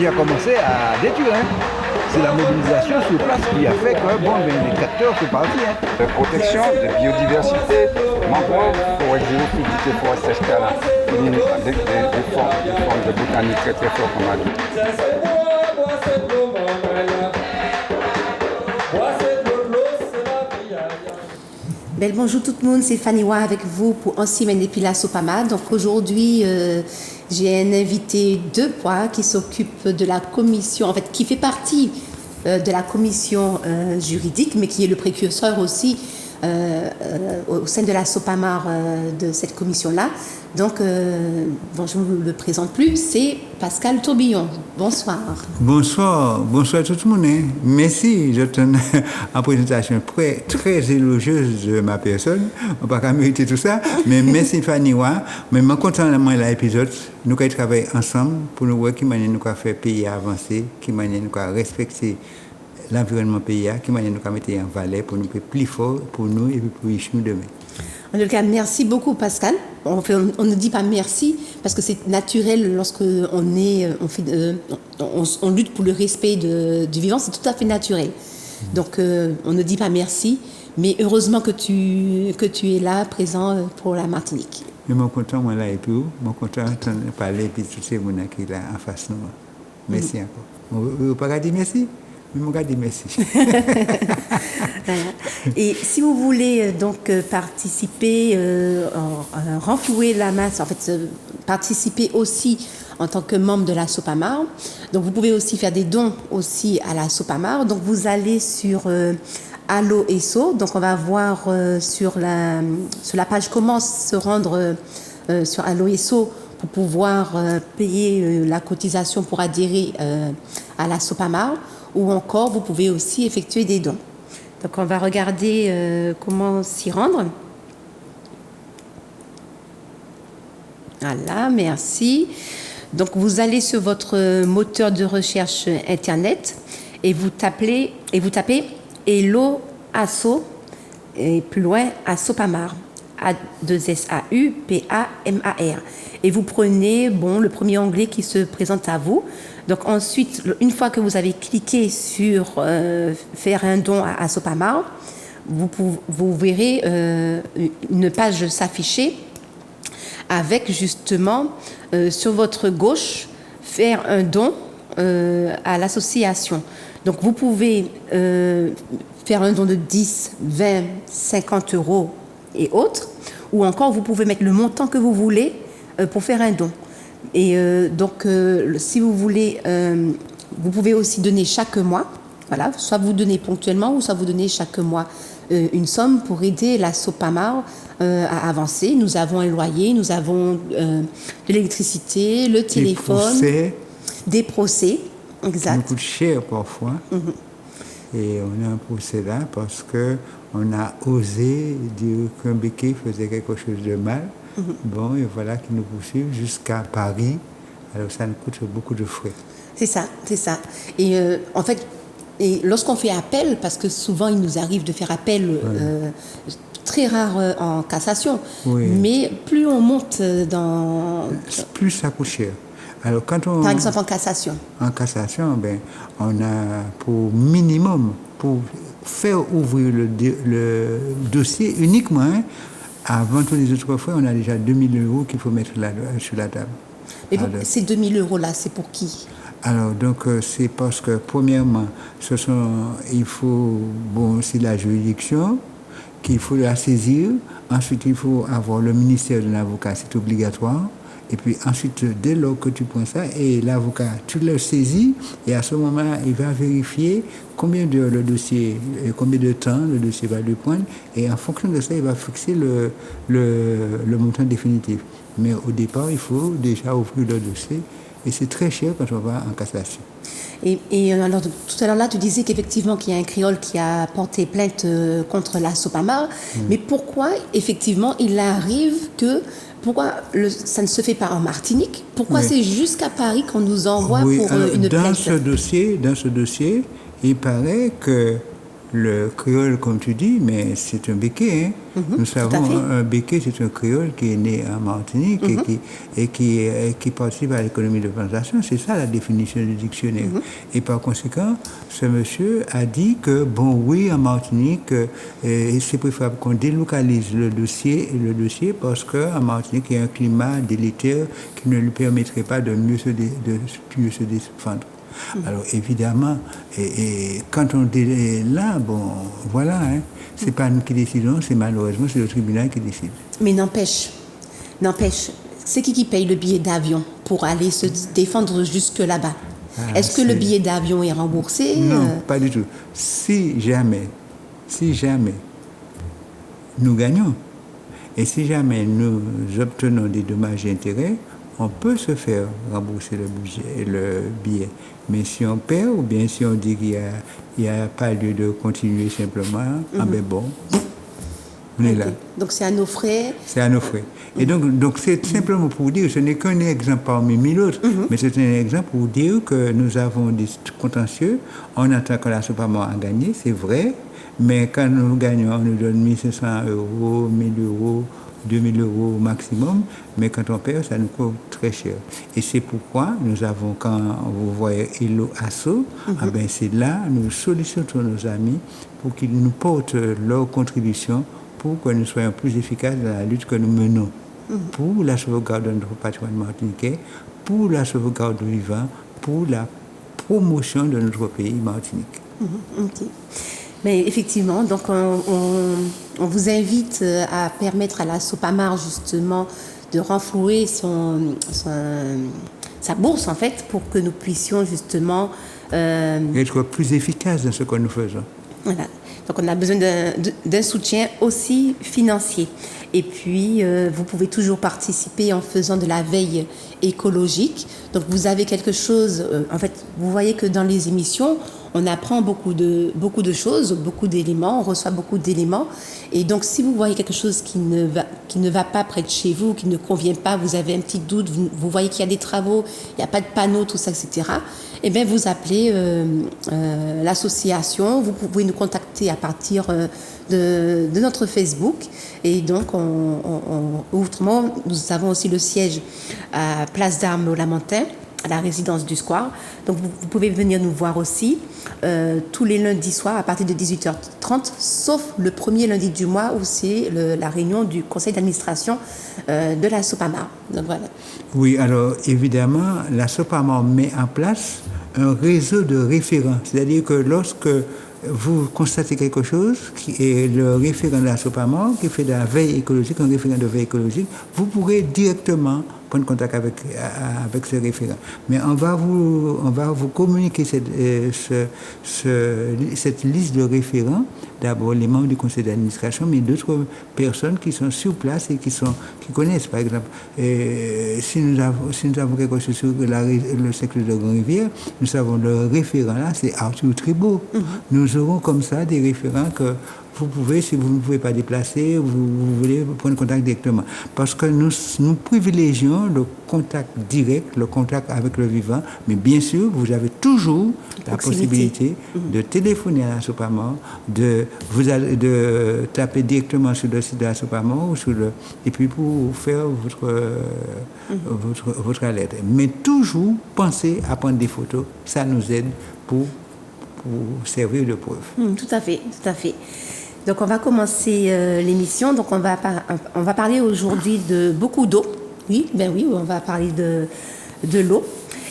qui a commencé à détruire. Hein. C'est la mobilisation sur place qui a fait que les capteurs sont partis. Hein. La protection de biodiversité, mangrove, forêt xérophyte, forêt sèche-câlin, des formes de botanique très très fortes comme on a dit. Bonjour tout le monde, c'est Fanny Wa avec vous pour un semaine depuis la Sopama. Donc aujourd'hui, j'ai un invité de poids qui s'occupe de la commission, en fait qui fait partie de la commission juridique, mais qui est le précurseur aussi au sein de la Sopamar de cette commission-là. Donc, bon, je ne vous le présente plus, c'est Pascal Tourbillon. Bonsoir. Bonsoir tout le monde. Merci, je tenais en présentation très élogieuse de ma personne. On ne va pas mériter tout ça, mais merci Fanny Wa. Mais je suis content de l'épisode. Nous allons travailler ensemble pour nous voir qui manière nous faire pays avancer, qui manière nous respecter l'environnement pays, qui manière nous mettre en valeur pour nous faire plus fort pour nous et pour nous demain. En tout cas, merci beaucoup Pascal. On ne dit pas merci parce que c'est naturel lorsque on lutte pour le respect du vivant, c'est tout à fait naturel. Donc on ne dit pas merci, mais heureusement que tu es là, présent pour la Martinique. Je suis content moi là et puis je suis content de parler et puis tous ces gens qui sont là en face de nous. Merci encore. Vous ne pouvez pas dire merci? Mais je dis merci. Et si vous voulez donc participer, renflouer la masse, en fait, participer aussi en tant que membre de la Sopamar, donc vous pouvez aussi faire des dons aussi à la Sopamar. Donc vous allez sur Allo Esso, donc on va voir sur la page comment se rendre sur Allo Esso pour pouvoir payer la cotisation pour adhérer à la Sopamar. Ou encore, vous pouvez aussi effectuer des dons. Donc, on va regarder comment s'y rendre. Voilà, merci. Donc, vous allez sur votre moteur de recherche Internet et vous tapez Hello Asso et plus loin Assopamar. A2SAUPAMAR. Et vous prenez le premier onglet qui se présente à vous. Donc ensuite, une fois que vous avez cliqué sur faire un don à Sopamar, vous verrez une page s'afficher avec justement sur votre gauche faire un don à l'association. Donc vous pouvez faire un don de 10, 20, 50 euros et autres, ou encore vous pouvez mettre le montant que vous voulez pour faire un don. Et donc, si vous voulez, vous pouvez aussi donner chaque mois. Voilà, soit vous donnez ponctuellement, ou soit vous donnez chaque mois une somme pour aider la Sopamar à avancer. Nous avons un loyer, nous avons de l'électricité, le téléphone, des procès, exact. Ça coûte cher parfois. Et on a un procès là parce qu'on a osé dire qu'un béquet faisait quelque chose de mal. Bon, et voilà qu'ils nous poursuivent jusqu'à Paris. Alors ça nous coûte beaucoup de frais. C'est ça. Et en fait, lorsqu'on fait appel, parce que souvent il nous arrive de faire appel, très rare en cassation, mais plus on monte dans... Plus ça coûte cher. Alors, par exemple en cassation. En cassation, on a pour minimum, pour faire ouvrir le dossier uniquement, avant tous les autres frais, on a déjà 2 000 euros qu'il faut mettre sur la table. Mais ces 2 000 euros-là, c'est pour qui? Alors, donc, c'est parce que, premièrement, il faut, c'est la juridiction, qu'il faut la saisir. Ensuite, il faut avoir le ministère de l'avocat, c'est obligatoire. Et puis ensuite, dès lors que tu prends ça, et l'avocat, tu le saisis, et à ce moment-là, il va vérifier combien de le dossier, combien de temps le dossier va lui prendre, et en fonction de ça, il va fixer le montant définitif. Mais au départ, il faut déjà ouvrir le dossier, et c'est très cher quand on va en cassation. Et alors, tout à l'heure, là, tu disais qu'effectivement, qu'il y a un créole qui a porté plainte contre la Sopamar, mais pourquoi, effectivement, il arrive que... Pourquoi ça ne se fait pas en Martinique? Pourquoi c'est jusqu'à Paris qu'on nous envoie pour une plainte? Dans ce dossier, il paraît que le créole, comme tu dis, mais c'est un béquet. Hein. Nous savons un béquet, c'est un créole qui est né en Martinique et qui participe à l'économie de plantation. C'est ça la définition du dictionnaire. Et par conséquent, ce monsieur a dit que, bon, oui, en Martinique, c'est préférable qu'on délocalise le dossier parce qu'en Martinique, il y a un climat délétère qui ne lui permettrait pas de mieux se défendre. Alors évidemment, et quand on est là, bon, voilà, hein, c'est pas nous qui décidons, c'est malheureusement c'est le tribunal qui décide. Mais n'empêche, c'est qui paye le billet d'avion pour aller se défendre jusque là-bas? Est-ce que le billet d'avion est remboursé? Non, pas du tout. Si jamais nous gagnons, et si jamais nous obtenons des dommages et intérêts, on peut se faire rembourser le billet. Mais si on perd, ou bien si on dit qu'il n'y a pas lieu de continuer simplement, ah ben bon, on est là. Donc c'est à nos frais. C'est à nos frais. Et donc c'est simplement pour dire, ce n'est qu'un exemple parmi mille autres, mais c'est un exemple pour dire que nous avons des contentieux, on attend que la SOPAMA a gagné, c'est vrai, mais quand nous gagnons, on nous donne 1 500 €, 1 000 €, 2 000 € au maximum, mais quand on perd, ça nous coûte très cher. Et c'est pourquoi nous avons, quand vous voyez Hello Asso, ah ben c'est là, nous sollicitons nos amis pour qu'ils nous portent leur contribution pour que nous soyons plus efficaces dans la lutte que nous menons pour la sauvegarde de notre patrimoine martiniquais, pour la sauvegarde du vivant, pour la promotion de notre pays Martinique. Ok. Mais effectivement, donc on vous invite à permettre à la SOPAMAR justement de renflouer sa bourse en fait pour que nous puissions justement être plus efficaces dans ce que nous faisons. Voilà. Donc on a besoin d'un soutien aussi financier. Et puis vous pouvez toujours participer en faisant de la veille écologique. Donc vous avez quelque chose, en fait, vous voyez que dans les émissions, on apprend beaucoup de choses, beaucoup d'éléments, on reçoit beaucoup d'éléments. Et donc, si vous voyez quelque chose qui ne va pas près de chez vous, qui ne convient pas, vous avez un petit doute, vous voyez qu'il y a des travaux, il n'y a pas de panneaux, tout ça, etc., eh bien, vous appelez l'association. Vous pouvez nous contacter à partir de notre Facebook. Et donc, autrement, nous avons aussi le siège à Place d'Armes au Lamentin, à la résidence du Square. Donc vous pouvez venir nous voir aussi tous les lundis soirs à partir de 18h30, sauf le premier lundi du mois où c'est la réunion du conseil d'administration de la SOPAMAR. Donc voilà. Oui, alors évidemment, la SOPAMAR met en place un réseau de référents. C'est-à-dire que lorsque vous constatez quelque chose qui est le référent de la SOPAMAR, qui fait de la veille écologique, un référent de veille écologique, vous pourrez directement prendre contact avec ce référent. Mais on va vous communiquer cette liste de référents, d'abord les membres du conseil d'administration, mais d'autres personnes qui sont sur place et qui connaissent, par exemple. Si nous avons quelque chose sur le secteur de Grand-Rivière, nous savons le référent là, c'est Arthur Tribault. Nous aurons comme ça des référents que vous pouvez, si vous ne pouvez pas déplacer, vous voulez prendre contact directement. Parce que nous privilégions le contact direct, le contact avec le vivant, mais bien sûr, vous avez toujours la possibilité de téléphoner à la SOPAMAR, de taper directement sur le site de la SOPAMAR et puis pour faire votre alerte. Mais toujours pensez à prendre des photos, ça nous aide pour servir de preuve. Tout à fait. Donc on va commencer l'émission. Donc on va parler aujourd'hui de beaucoup d'eau. Oui, on va parler de l'eau.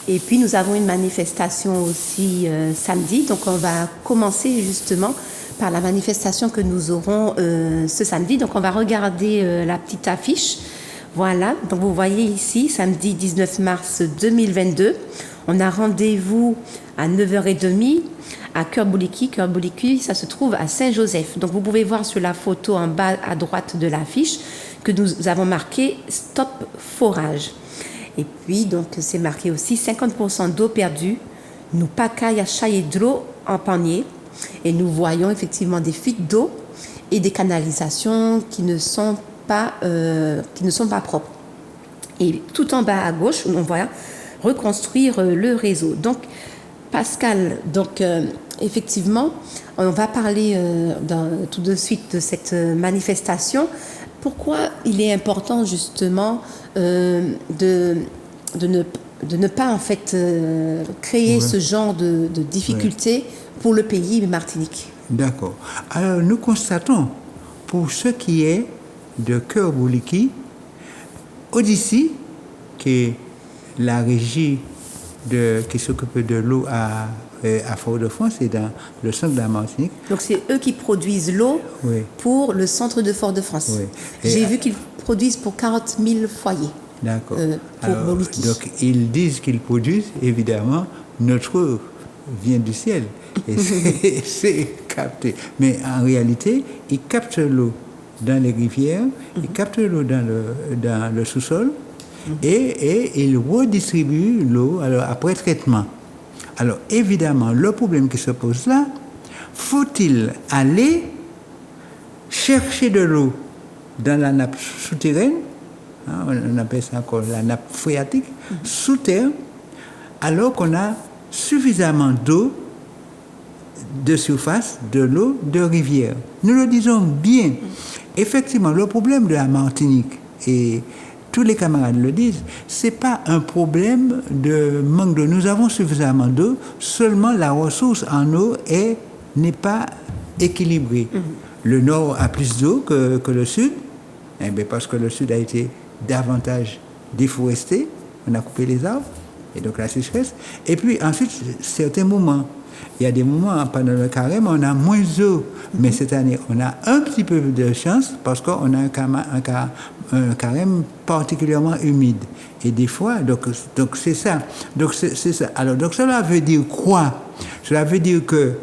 Et puis nous avons une manifestation aussi samedi. Donc on va commencer justement par la manifestation que nous aurons ce samedi. Donc on va regarder la petite affiche. Voilà, donc vous voyez ici, samedi 19 mars 2022, on a rendez-vous à 9h30 à Cœur-Bouliqui. Cœur-Bouliqui, ça se trouve à Saint-Joseph. Donc vous pouvez voir sur la photo en bas à droite de l'affiche que nous avons marqué « Stop forage ». Et puis, donc, c'est marqué aussi 50% d'eau perdue, nous pacaille à chailler de l'eau en panier. Et nous voyons effectivement des fuites d'eau et des canalisations qui ne sont pas propres. Et tout en bas à gauche, on voit reconstruire le réseau. Donc, Pascal, donc effectivement, on va parler tout de suite de cette manifestation. Pourquoi il est important justement de ne pas en fait créer ce genre de difficultés pour le pays Martinique? D'accord. Alors nous constatons, pour ce qui est de Cœur Bouliqui, Odyssey, qui est la régie qui s'occupe de l'eau à Fort-de-France et dans le centre de la Martinique. Donc c'est eux qui produisent l'eau pour le centre de Fort-de-France. Oui. J'ai vu qu'ils produisent pour 40 000 foyers. D'accord. Pour Bouliqui. Donc ils disent qu'ils produisent, évidemment, notre eau vient du ciel. Et c'est capté. Mais en réalité, ils captent l'eau dans les rivières, ils captent l'eau dans le sous-sol, et ils redistribuent l'eau après traitement. Alors évidemment, le problème qui se pose là, faut-il aller chercher de l'eau dans la nappe souterraine, on appelle ça encore la nappe phréatique, sous terre, alors qu'on a suffisamment d'eau de surface, de l'eau de rivière. Nous le disons bien. Effectivement, le problème de la Martinique, et tous les camarades le disent, c'est pas un problème de manque d'eau. Nous avons suffisamment d'eau, seulement la ressource en eau n'est pas équilibrée. Le nord a plus d'eau que le sud, parce que le sud a été davantage déforesté, on a coupé les arbres, et donc la sécheresse. Et puis ensuite, certains moments, il y a des moments pendant le carême, on a moins d'eau. Mais cette année, on a un petit peu de chance parce qu'on a un carême particulièrement humide. Et des fois, donc c'est ça. Donc c'est ça. Alors, donc cela veut dire quoi? Cela veut dire que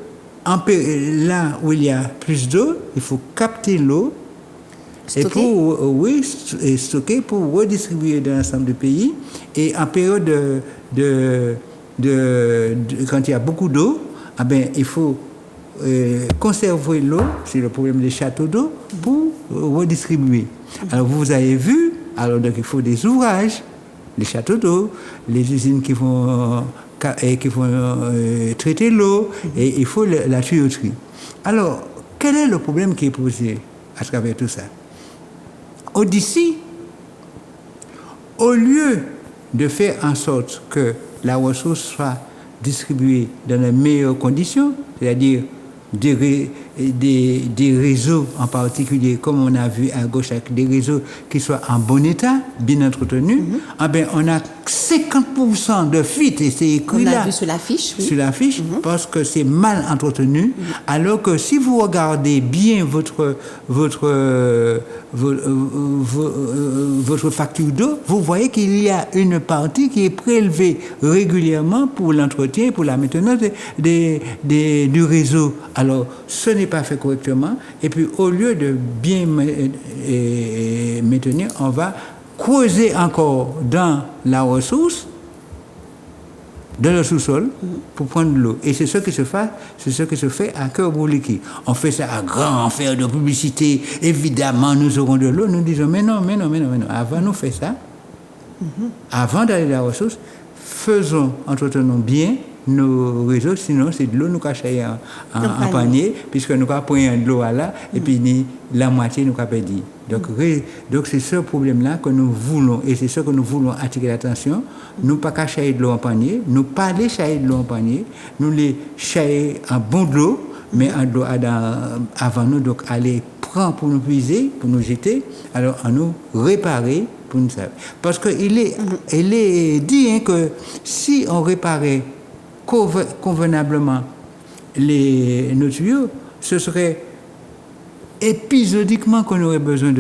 là où il y a plus d'eau, il faut capter l'eau et stocker pour redistribuer dans l'ensemble du pays. Et en période quand il y a beaucoup d'eau, il faut conserver l'eau, c'est le problème des châteaux d'eau, pour redistribuer. Alors vous avez vu, donc il faut des ouvrages, les châteaux d'eau, les usines qui vont traiter l'eau, et il faut la tuyauterie. Alors, quel est le problème qui est posé à travers tout ça? Odyssey, au lieu de faire en sorte que la ressource soit distribuée dans les meilleures conditions, c'est-à-dire des réseaux en particulier, comme on a vu à gauche, avec des réseaux qui soient en bon état, bien entretenus, on a 50% de fuite, et c'est écrit là. On a vu sur l'affiche. Oui. Sur l'affiche, parce que c'est mal entretenu, alors que si vous regardez bien votre facture d'eau, vous voyez qu'il y a une partie qui est prélevée régulièrement pour l'entretien, pour la maintenance du réseau. Alors, ce n'est pas fait correctement, et puis au lieu de bien maintenir, on va creuser encore dans la ressource, dans le sous-sol, pour prendre de l'eau. Et c'est ce qui se fait à Cœur Bouliqui. On fait ça à grand enfer de publicité. Évidemment, nous aurons de l'eau. Nous disons, mais non. Avant nous faire ça, avant d'aller à la ressource, entretenons bien nos réseaux, sinon c'est de l'eau nous cacher en panier, puisque nous pas prendre de l'eau là, et puis la moitié nous perdu. Donc c'est ce problème-là que nous voulons, et c'est ce que nous voulons attirer l'attention. Nous pas cacher de l'eau en panier, nous pas aller chercher de l'eau en panier, nous les chercher en bon de l'eau, mais en l'eau avant nous, donc aller prendre pour nous puiser, pour nous jeter, alors à nous réparer pour nous savoir. Parce qu'il est dit que si on réparait convenablement nos tuyaux, ce serait épisodiquement qu'on aurait besoin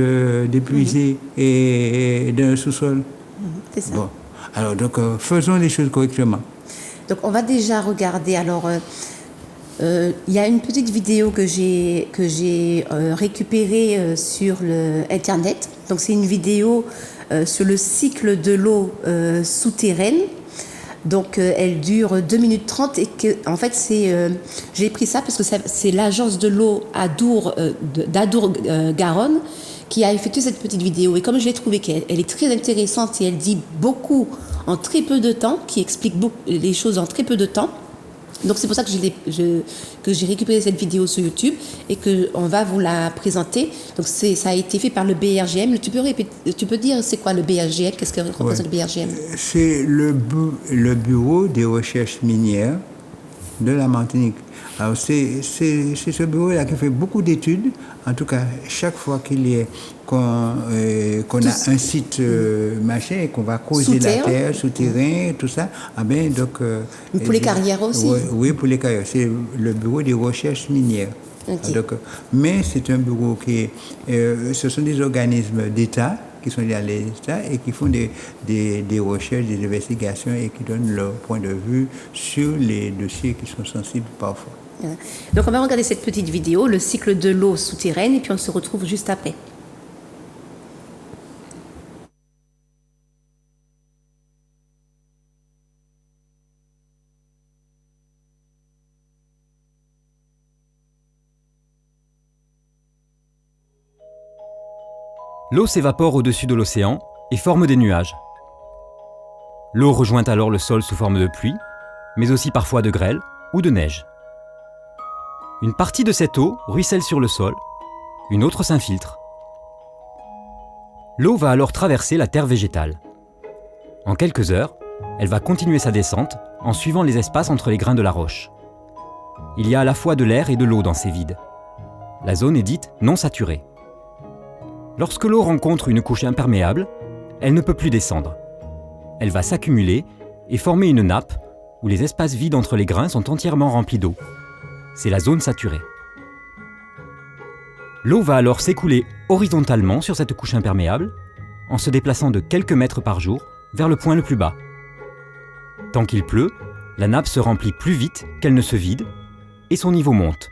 d'épuiser et d'un sous-sol. C'est ça. Bon. Alors, donc, faisons les choses correctement. Donc, on va déjà regarder. Alors, il y a une petite vidéo que j'ai récupérée sur Internet. Donc, c'est une vidéo sur le cycle de l'eau souterraine. Donc, elle dure 2 minutes 30 et en fait, j'ai pris ça parce que c'est l'agence de l'eau d'Adour-Garonne qui a effectué cette petite vidéo. Et comme je l'ai trouvée qu'elle est très intéressante et elle dit beaucoup en très peu de temps, qui explique beaucoup les choses en très peu de temps, Donc c'est pour ça que j'ai récupéré cette vidéo sur YouTube et qu'on va vous la présenter. Donc ça a été fait par le BRGM. Tu peux dire c'est quoi le BRGM? Qu'est-ce que représente le BRGM? C'est le bureau des recherches minières de la Martinique. Alors c'est ce bureau-là qui fait beaucoup d'études. En tout cas, chaque fois qu'on a un site machin et qu'on va creuser la terre, souterrain, tout ça, ah ben donc. Mais pour les carrières aussi. Oui, pour les carrières. C'est le bureau des recherches minières. Okay. Donc, mais c'est un bureau ce sont des organismes d'État qui sont liés à l'État et qui font des recherches, des investigations et qui donnent leur point de vue sur les dossiers qui sont sensibles parfois. Donc on va regarder cette petite vidéo, le cycle de l'eau souterraine, et puis on se retrouve juste après. L'eau s'évapore au-dessus de l'océan et forme des nuages. L'eau rejoint alors le sol sous forme de pluie, mais aussi parfois de grêle ou de neige. Une partie de cette eau ruisselle sur le sol, une autre s'infiltre. L'eau va alors traverser la terre végétale. En quelques heures, elle va continuer sa descente en suivant les espaces entre les grains de la roche. Il y a à la fois de l'air et de l'eau dans ces vides. La zone est dite non saturée. Lorsque l'eau rencontre une couche imperméable, elle ne peut plus descendre. Elle va s'accumuler et former une nappe où les espaces vides entre les grains sont entièrement remplis d'eau. C'est la zone saturée. L'eau va alors s'écouler horizontalement sur cette couche imperméable, en se déplaçant de quelques mètres par jour vers le point le plus bas. Tant qu'il pleut, la nappe se remplit plus vite qu'elle ne se vide, et son niveau monte.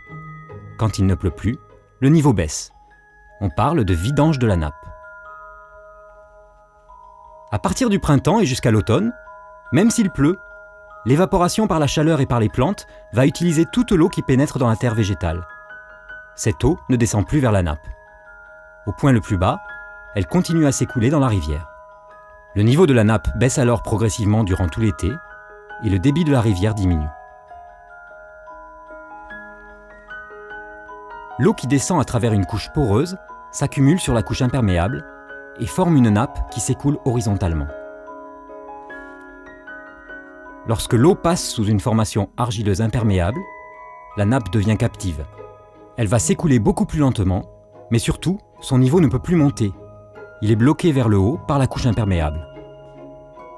Quand il ne pleut plus, le niveau baisse. On parle de vidange de la nappe. À partir du printemps et jusqu'à l'automne, même s'il pleut, l'évaporation par la chaleur et par les plantes va utiliser toute l'eau qui pénètre dans la terre végétale. Cette eau ne descend plus vers la nappe. Au point le plus bas, elle continue à s'écouler dans la rivière. Le niveau de la nappe baisse alors progressivement durant tout l'été et le débit de la rivière diminue. L'eau qui descend à travers une couche poreuse s'accumule sur la couche imperméable et forme une nappe qui s'écoule horizontalement. Lorsque l'eau passe sous une formation argileuse imperméable, la nappe devient captive. Elle va s'écouler beaucoup plus lentement, mais surtout, son niveau ne peut plus monter. Il est bloqué vers le haut par la couche imperméable.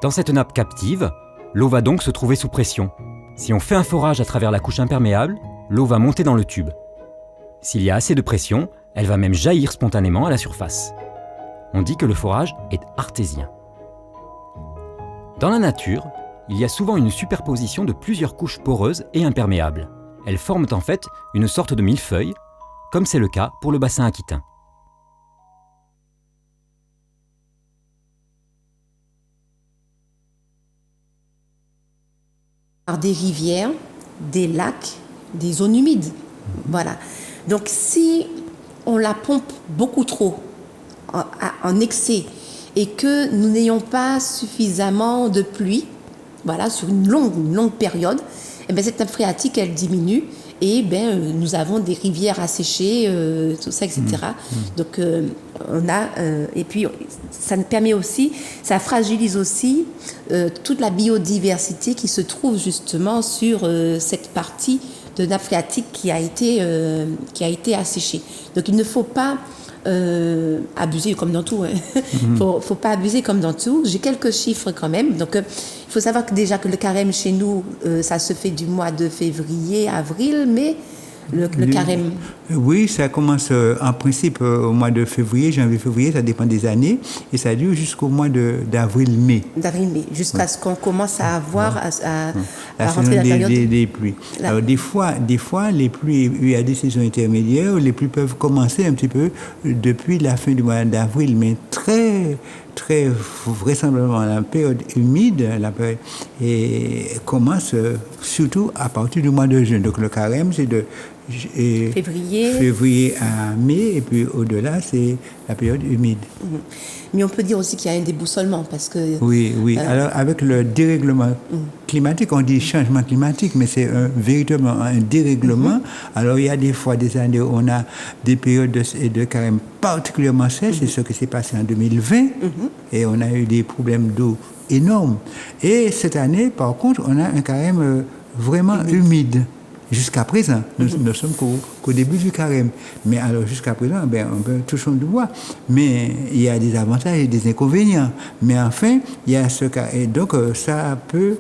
Dans cette nappe captive, l'eau va donc se trouver sous pression. Si on fait un forage à travers la couche imperméable, l'eau va monter dans le tube. S'il y a assez de pression, elle va même jaillir spontanément à la surface. On dit que le forage est artésien. Dans la nature, il y a souvent une superposition de plusieurs couches poreuses et imperméables. Elles forment en fait une sorte de millefeuille, comme c'est le cas pour le bassin aquitain. Par des rivières, des lacs, des zones humides. Voilà. Donc si on la pompe beaucoup trop, en excès, et que nous n'ayons pas suffisamment de pluie, voilà, sur une longue période, et bien cette nappe phréatique, elle diminue, et nous avons des rivières asséchées, tout ça, etc. Donc on a, et puis ça nous permet aussi, ça fragilise aussi toute la biodiversité qui se trouve justement sur cette partie de nappe phréatique qui a été asséchée. Donc il ne faut pas abuser comme dans tout. Faut pas abuser comme dans tout. J'ai quelques chiffres quand même. Donc il faut savoir que déjà que le carême chez nous, ça se fait du mois de février, avril, mais le carême. Oui, ça commence en principe au mois de février, janvier-février, ça dépend des années, et ça dure jusqu'au mois d'avril-mai. D'avril-mai, jusqu'à ce qu'on commence à avoir à rentrer dans la période des pluies. Alors des fois, les pluies, il y a des saisons intermédiaires, les pluies peuvent commencer un petit peu depuis la fin du mois d'avril, mais très vraisemblablement la période humide, et commence surtout à partir du mois de juin. Donc le carême, c'est février à mai, et puis au-delà, c'est la période humide. Mais on peut dire aussi qu'il y a un déboussolement parce que... Oui. Alors, avec le dérèglement climatique, on dit changement climatique, mais c'est véritablement un dérèglement. Alors, il y a des fois des années où on a des périodes de carême particulièrement sèches, c'est ce qui s'est passé en 2020, et on a eu des problèmes d'eau énormes. Et cette année, par contre, on a un carême vraiment humide. Jusqu'à présent, nous sommes qu'au début du carême. Mais alors, jusqu'à présent, on peut toucher du bois. Mais il y a des avantages et des inconvénients. Mais enfin, il y a ce cas. Et donc, ça peut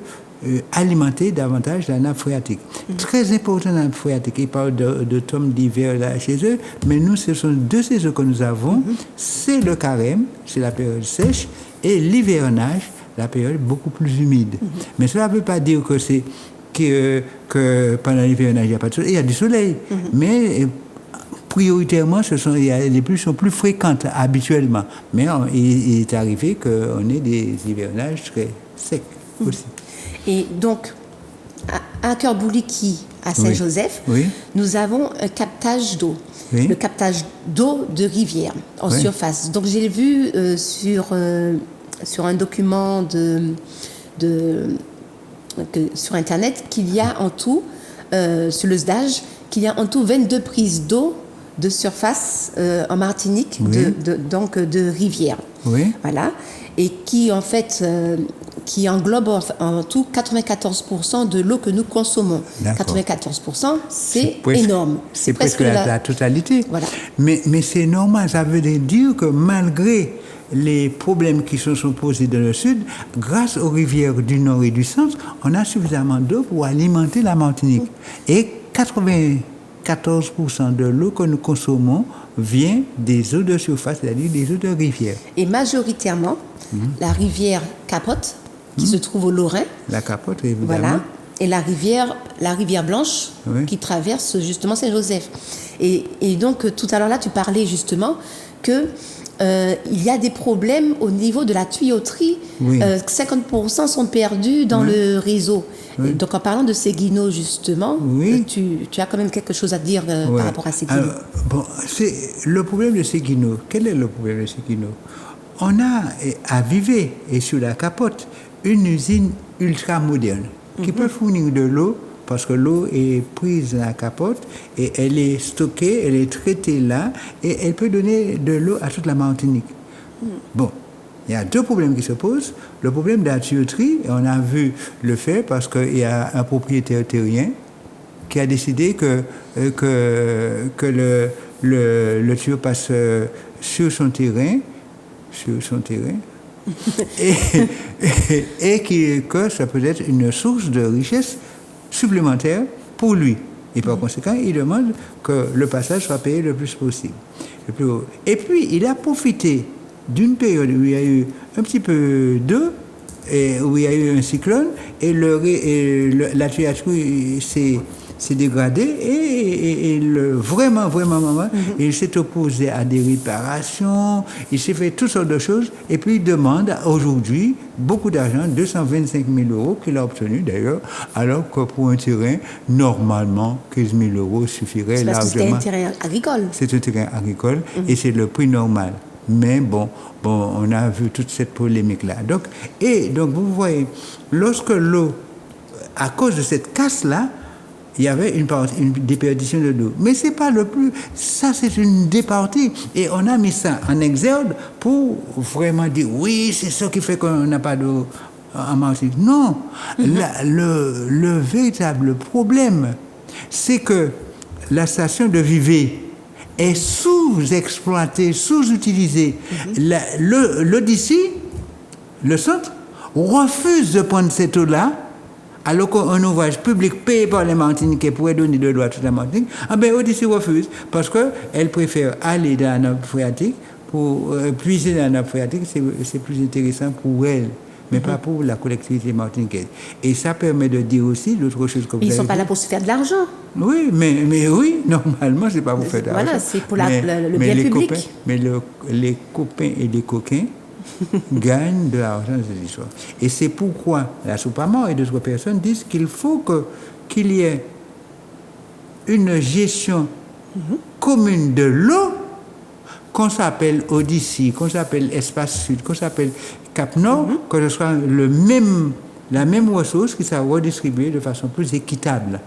alimenter davantage la nappe phréatique. Très important la nappe phréatique. Ils parlent de tomes d'hiver là chez eux. Mais nous, ce sont deux saisons que nous avons. C'est le carême, c'est la période sèche, et l'hivernage, la période beaucoup plus humide. Mais cela ne veut pas dire que c'est que pendant l'hivernage, il n'y a pas de soleil. Il y a du soleil, mais prioritairement, les pluies sont plus fréquentes habituellement. Mais il est arrivé qu'on ait des hivernages très secs aussi. Et donc, à Cœur-Bouliki, à Saint-Joseph, nous avons un captage d'eau. Le captage d'eau de rivière en surface. Donc, j'ai vu sur un document sur Internet qu'il y a en tout, sur le SDAGE, qu'il y a en tout 22 prises d'eau de surface en Martinique, donc de rivière. Voilà. Et qui, en fait, qui englobe en tout 94% de l'eau que nous consommons. 94%, c'est énorme. C'est presque la totalité. Voilà. Mais c'est normal, ça veut dire que malgré les problèmes qui se sont posés dans le sud, grâce aux rivières du nord et du centre, on a suffisamment d'eau pour alimenter la Martinique. Et 94% de l'eau que nous consommons vient des eaux de surface, c'est-à-dire des eaux de rivière. Et majoritairement, la rivière Capote, qui se trouve au Lorrain. La Capote, évidemment. Voilà. Et la rivière Blanche, qui traverse justement Saint-Joseph. Et donc, tout à l'heure là, tu parlais justement que il y a des problèmes au niveau de la tuyauterie. 50% sont perdus dans le réseau. Donc, en parlant de Séguineau, justement, tu as quand même quelque chose à dire par rapport à Séguineau. C'est le problème de Séguineau. Quel est le problème de Séguineau? On a à Vivey et sur la Capote une usine ultra moderne qui peut fournir de l'eau, parce que l'eau est prise à la Capote et elle est stockée, elle est traitée là, et elle peut donner de l'eau à toute la Martinique. Bon, il y a deux problèmes qui se posent. Le problème de la tuyauterie, et on a vu le fait parce qu'il y a un propriétaire terrien qui a décidé que le tuyau passe sur son terrain, et que ça peut être une source de richesse supplémentaire pour lui. Et par conséquent, il demande que le passage soit payé le plus possible. Et puis, il a profité d'une période où il y a eu un petit peu d'eau, et où il y a eu un cyclone, et la tuyauterie s'est dégradée, et vraiment, il s'est opposé à des réparations, il s'est fait toutes sortes de choses, et puis il demande aujourd'hui beaucoup d'argent, 225 000 euros, qu'il a obtenu d'ailleurs, alors que pour un terrain, normalement, 15 000 euros suffirait largement. Parce que c'est un terrain agricole. C'est un terrain agricole, et c'est le prix normal. Mais bon, on a vu toute cette polémique-là. Donc, vous voyez, lorsque l'eau, à cause de cette casse-là, il y avait une déperdition de l'eau. Mais c'est pas le plus... Ça, c'est une départie. Et on a mis ça en exergue pour vraiment dire, oui, c'est ça qui fait qu'on n'a pas d'eau en Martinique. Non. Le véritable problème, c'est que la station de Vivey est sous-exploitée, sous-utilisée. L'Odyssée, le centre, refuse de prendre cette eau-là, alors qu'un ouvrage public payé par les Martiniquais pourrait donner de l'eau à toute la Martinique. Odyssée refuse, parce qu'elle préfère aller dans la nappe phréatique, pour puiser dans la nappe phréatique, c'est plus intéressant pour elle, mais pas pour la collectivité martiniquaise. Et ça permet de dire aussi l'autre chose que vous avez dit. Ils ne sont pas là pour se faire de l'argent. Oui, mais oui, normalement, c'est pas pour faire de l'argent. Voilà, c'est pour le bien public. Les copains et les coquins gagnent de l'argent dans cette histoire. Et c'est pourquoi la Soupamar et d'autres personnes disent qu'il faut qu'il y ait une gestion commune de l'eau qu'on s'appelle Odyssée, qu'on s'appelle Espace Sud, qu'on s'appelle Cap Nord, que ce soit la même ressource qui soit redistribuée de façon plus équitable.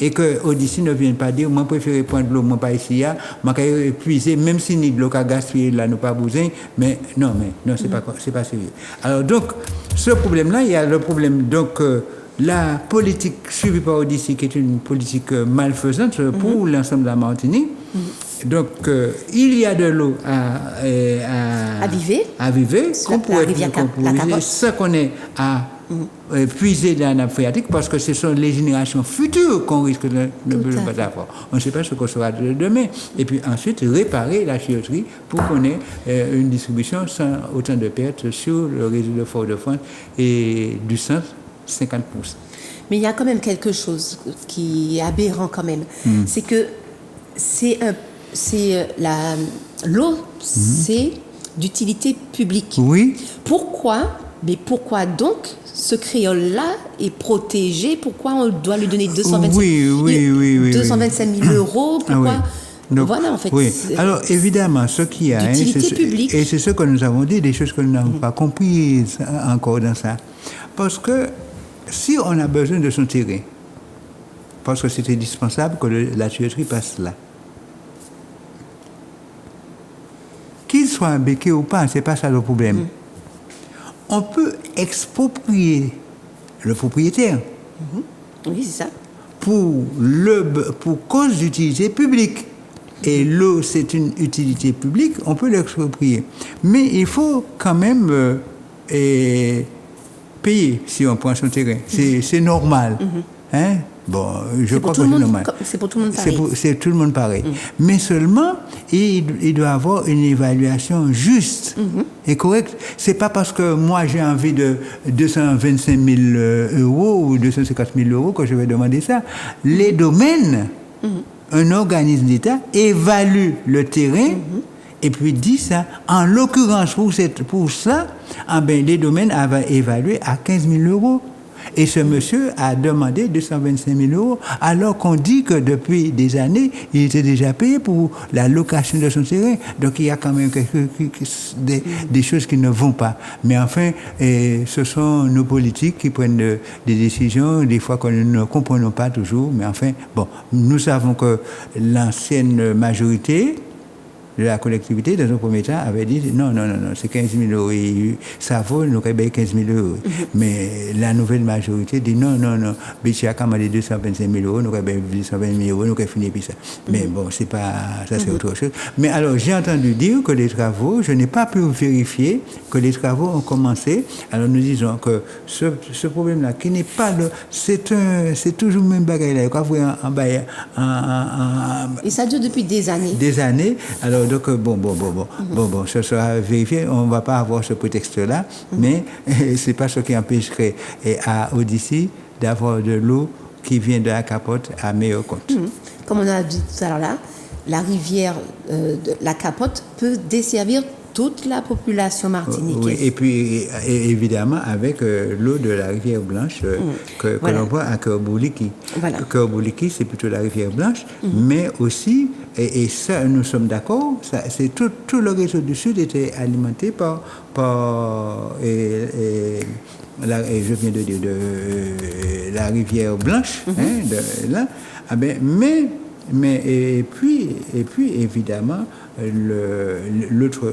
Et que Odyssée ne vienne pas dire, moi, je préfère prendre de l'eau, moi, pas ici, moi, je vais épuiser, même si ni de l'eau qu'à gaspiller, là, nous pas besoin, mais non, c'est pas sérieux. Alors, donc, ce problème-là, il y a le problème, donc, la politique suivie par Odyssée, qui est une politique malfaisante pour l'ensemble de la Martinique. Donc, il y a de l'eau à viver, qu'on pourrait utiliser, ce qu'on est à puiser dans la nappe phréatique, parce que ce sont les générations futures qu'on risque de besoin d'avoir. On ne sait pas ce qu'on sera de demain. Et puis ensuite, réparer la tuyauterie pour qu'on ait une distribution sans autant de pertes sur le réseau de Fort-de-France et du centre, 50%. Mais il y a quand même quelque chose qui est aberrant quand même. C'est que l'eau, c'est d'utilité publique. Oui. Pourquoi donc ce créole-là est protégé? Pourquoi on doit lui donner 225 000 euros? Pourquoi? Donc, voilà, en fait. Oui. Alors, évidemment, ce qu'il y a, d'utilité publique. Et c'est ce que nous avons dit, des choses que nous n'avons pas comprises encore dans ça. Parce que si on a besoin de son terrain, parce que c'est indispensable que la tuyauterie passe là, qu'il soit béqué ou pas, c'est pas ça le problème. On peut exproprier le propriétaire. Oui, c'est ça. Pour cause d'utilité publique. Et l'eau, c'est une utilité publique, on peut l'exproprier. Mais il faut quand même payer si on prend son terrain. C'est normal. Hein? Bon, je crois que c'est normal. C'est pour tout le monde pareil. C'est tout le monde pareil. Mais seulement, il doit avoir une évaluation juste et correcte. C'est pas parce que moi j'ai envie de 225 000 euros ou 250 000 euros que je vais demander ça. Les domaines, un organisme d'État évalue le terrain et puis dit ça. En l'occurrence, pour ça, les domaines avaient évalué à 15 000 euros. Et ce monsieur a demandé 225 000 euros, alors qu'on dit que depuis des années, il était déjà payé pour la location de son terrain. Donc il y a quand même des choses qui ne vont pas. Mais enfin, ce sont nos politiques qui prennent des décisions, des fois que nous ne comprenons pas toujours. Mais enfin, bon, nous savons que l'ancienne majorité de la collectivité, dans un premier temps, avait dit non, c'est 15 000 euros. Et ça vaut, nous avons payé 15 000 euros. Mais la nouvelle majorité dit non, Béchi a commandé 225 000 euros, nous avons payé 220 000 euros, nous avons fini puis ça. Mais bon, c'est pas, ça c'est autre chose. Mais alors, j'ai entendu dire que les travaux, je n'ai pas pu vérifier que les travaux ont commencé. Alors, nous disons que ce problème-là, qui n'est pas c'est toujours le même bagage là. Et ça dure depuis des années. Des années. Alors, donc, bon, ça sera vérifié. On ne va pas avoir ce prétexte-là, mais ce n'est pas ce qui empêcherait à Odyssée d'avoir de l'eau qui vient de la capote à meilleur compte. Comme on a dit tout à l'heure là, la rivière de la capote peut desservir toute la population martiniquaise. Oui, et puis évidemment avec l'eau de la rivière Blanche que l'on voit à Cœur-Bouliki. Voilà. Cœur-Bouliki, c'est plutôt la rivière Blanche, mais aussi, et ça nous sommes d'accord, c'est tout le réseau du Sud était alimenté par je viens de dire la rivière Blanche, de là. Et puis évidemment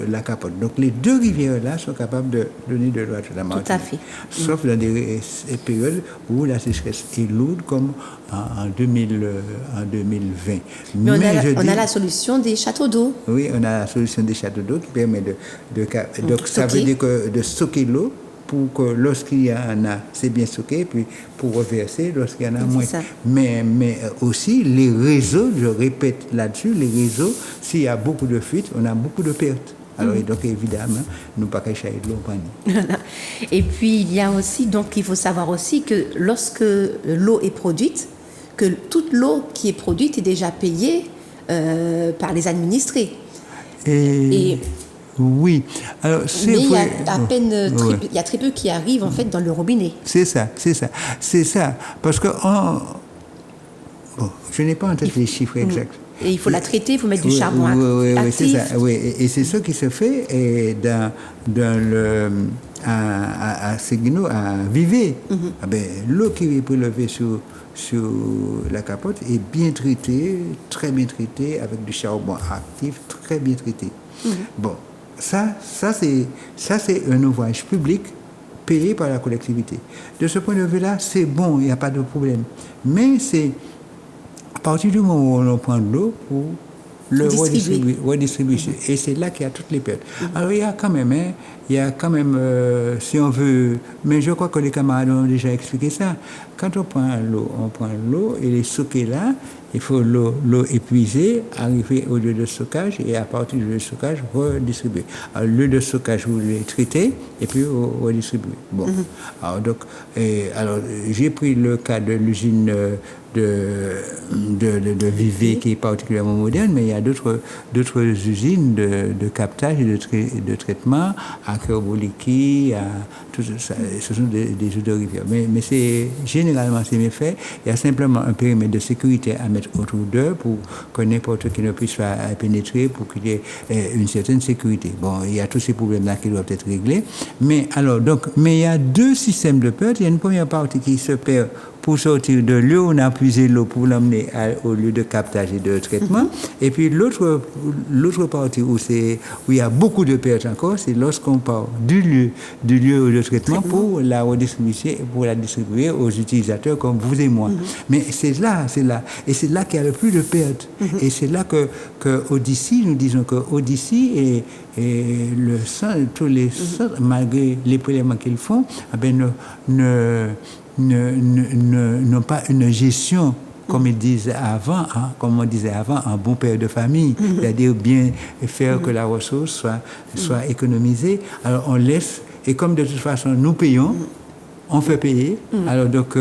la capote. Donc les deux rivières-là sont capables de donner de l'eau à toute la Martinique. Tout à fait. Sauf dans des périodes où la sécheresse est lourde, comme en 2020. Mais on a la solution des châteaux d'eau. Oui, on a la solution des châteaux d'eau qui permet donc ça veut dire que de stocker l'eau pour que lorsqu'il y en a, c'est bien stocké, puis pour reverser lorsqu'il y en a moins. Mais aussi, les réseaux, je répète là-dessus, les réseaux, s'il y a beaucoup de fuites, on a beaucoup de pertes. Alors, donc, évidemment, nous ne pouvons pas cacher de l'eau en panier. Et puis, il y a aussi, donc, il faut savoir aussi que lorsque l'eau est produite, que toute l'eau qui est produite est déjà payée par les administrés. Et oui. Alors, mais il y a à peine il y a très peu qui arrivent en fait dans le robinet. C'est ça. Parce que Bon, je n'ai pas en tête les chiffres exacts. Et il faut la traiter, il faut mettre du charbon oui, actif. c'est ça. Oui. Et c'est ce qui se fait à Séguineau, à Vivé. L'eau qui est prélevée sur la capote est bien traitée, très bien traitée, avec du charbon actif, très bien traité. Bon, ça c'est un ouvrage public payé par la collectivité. De ce point de vue-là, c'est bon, il n'y a pas de problème. Mais c'est à partir du moment où on prend de l'eau pour le redistribuer. Et c'est là qu'il y a toutes les pertes. Alors il y a quand même, si on veut, mais je crois que les camarades ont déjà expliqué ça. Quand on prend l'eau et les stocker là, il faut l'eau épuisée, arriver au lieu de stockage et à partir du lieu de stockage, redistribuer. Alors, le lieu de stockage, vous le traitez et puis redistribuer. Bon. Alors, j'ai pris le cas de l'usine de Vivé qui est particulièrement moderne, mais il y a d'autres usines de captage et de traitement à Kerboliki, tout ça. Ce sont des eaux de rivière. Mais généralement, c'est bien fait. Il y a simplement un périmètre de sécurité à mettre autour d'eux pour que n'importe qui ne puisse pas pénétrer, pour qu'il y ait une certaine sécurité. Bon, il y a tous ces problèmes-là qui doivent être réglés. Mais il y a deux systèmes de perte. Il y a une première partie qui se perd pour sortir de l'eau, on a puisé l'eau pour l'emmener au lieu de captage et de traitement. Et puis l'autre partie où il y a beaucoup de pertes encore, c'est lorsqu'on part du lieu de traitement pour la distribuer aux utilisateurs comme vous et moi. Mais c'est là. Et c'est là qu'il y a le plus de pertes. Et c'est là que Odyssey, nous disons que Odyssey et le centre, tous les centres, malgré les prélèvements qu'ils font, n'ont pas une gestion comme ils disaient avant, comme on disait avant, un bon père de famille, c'est-à-dire bien faire que la ressource soit économisée. Alors on laisse, et comme de toute façon nous payons, on fait payer. Alors donc,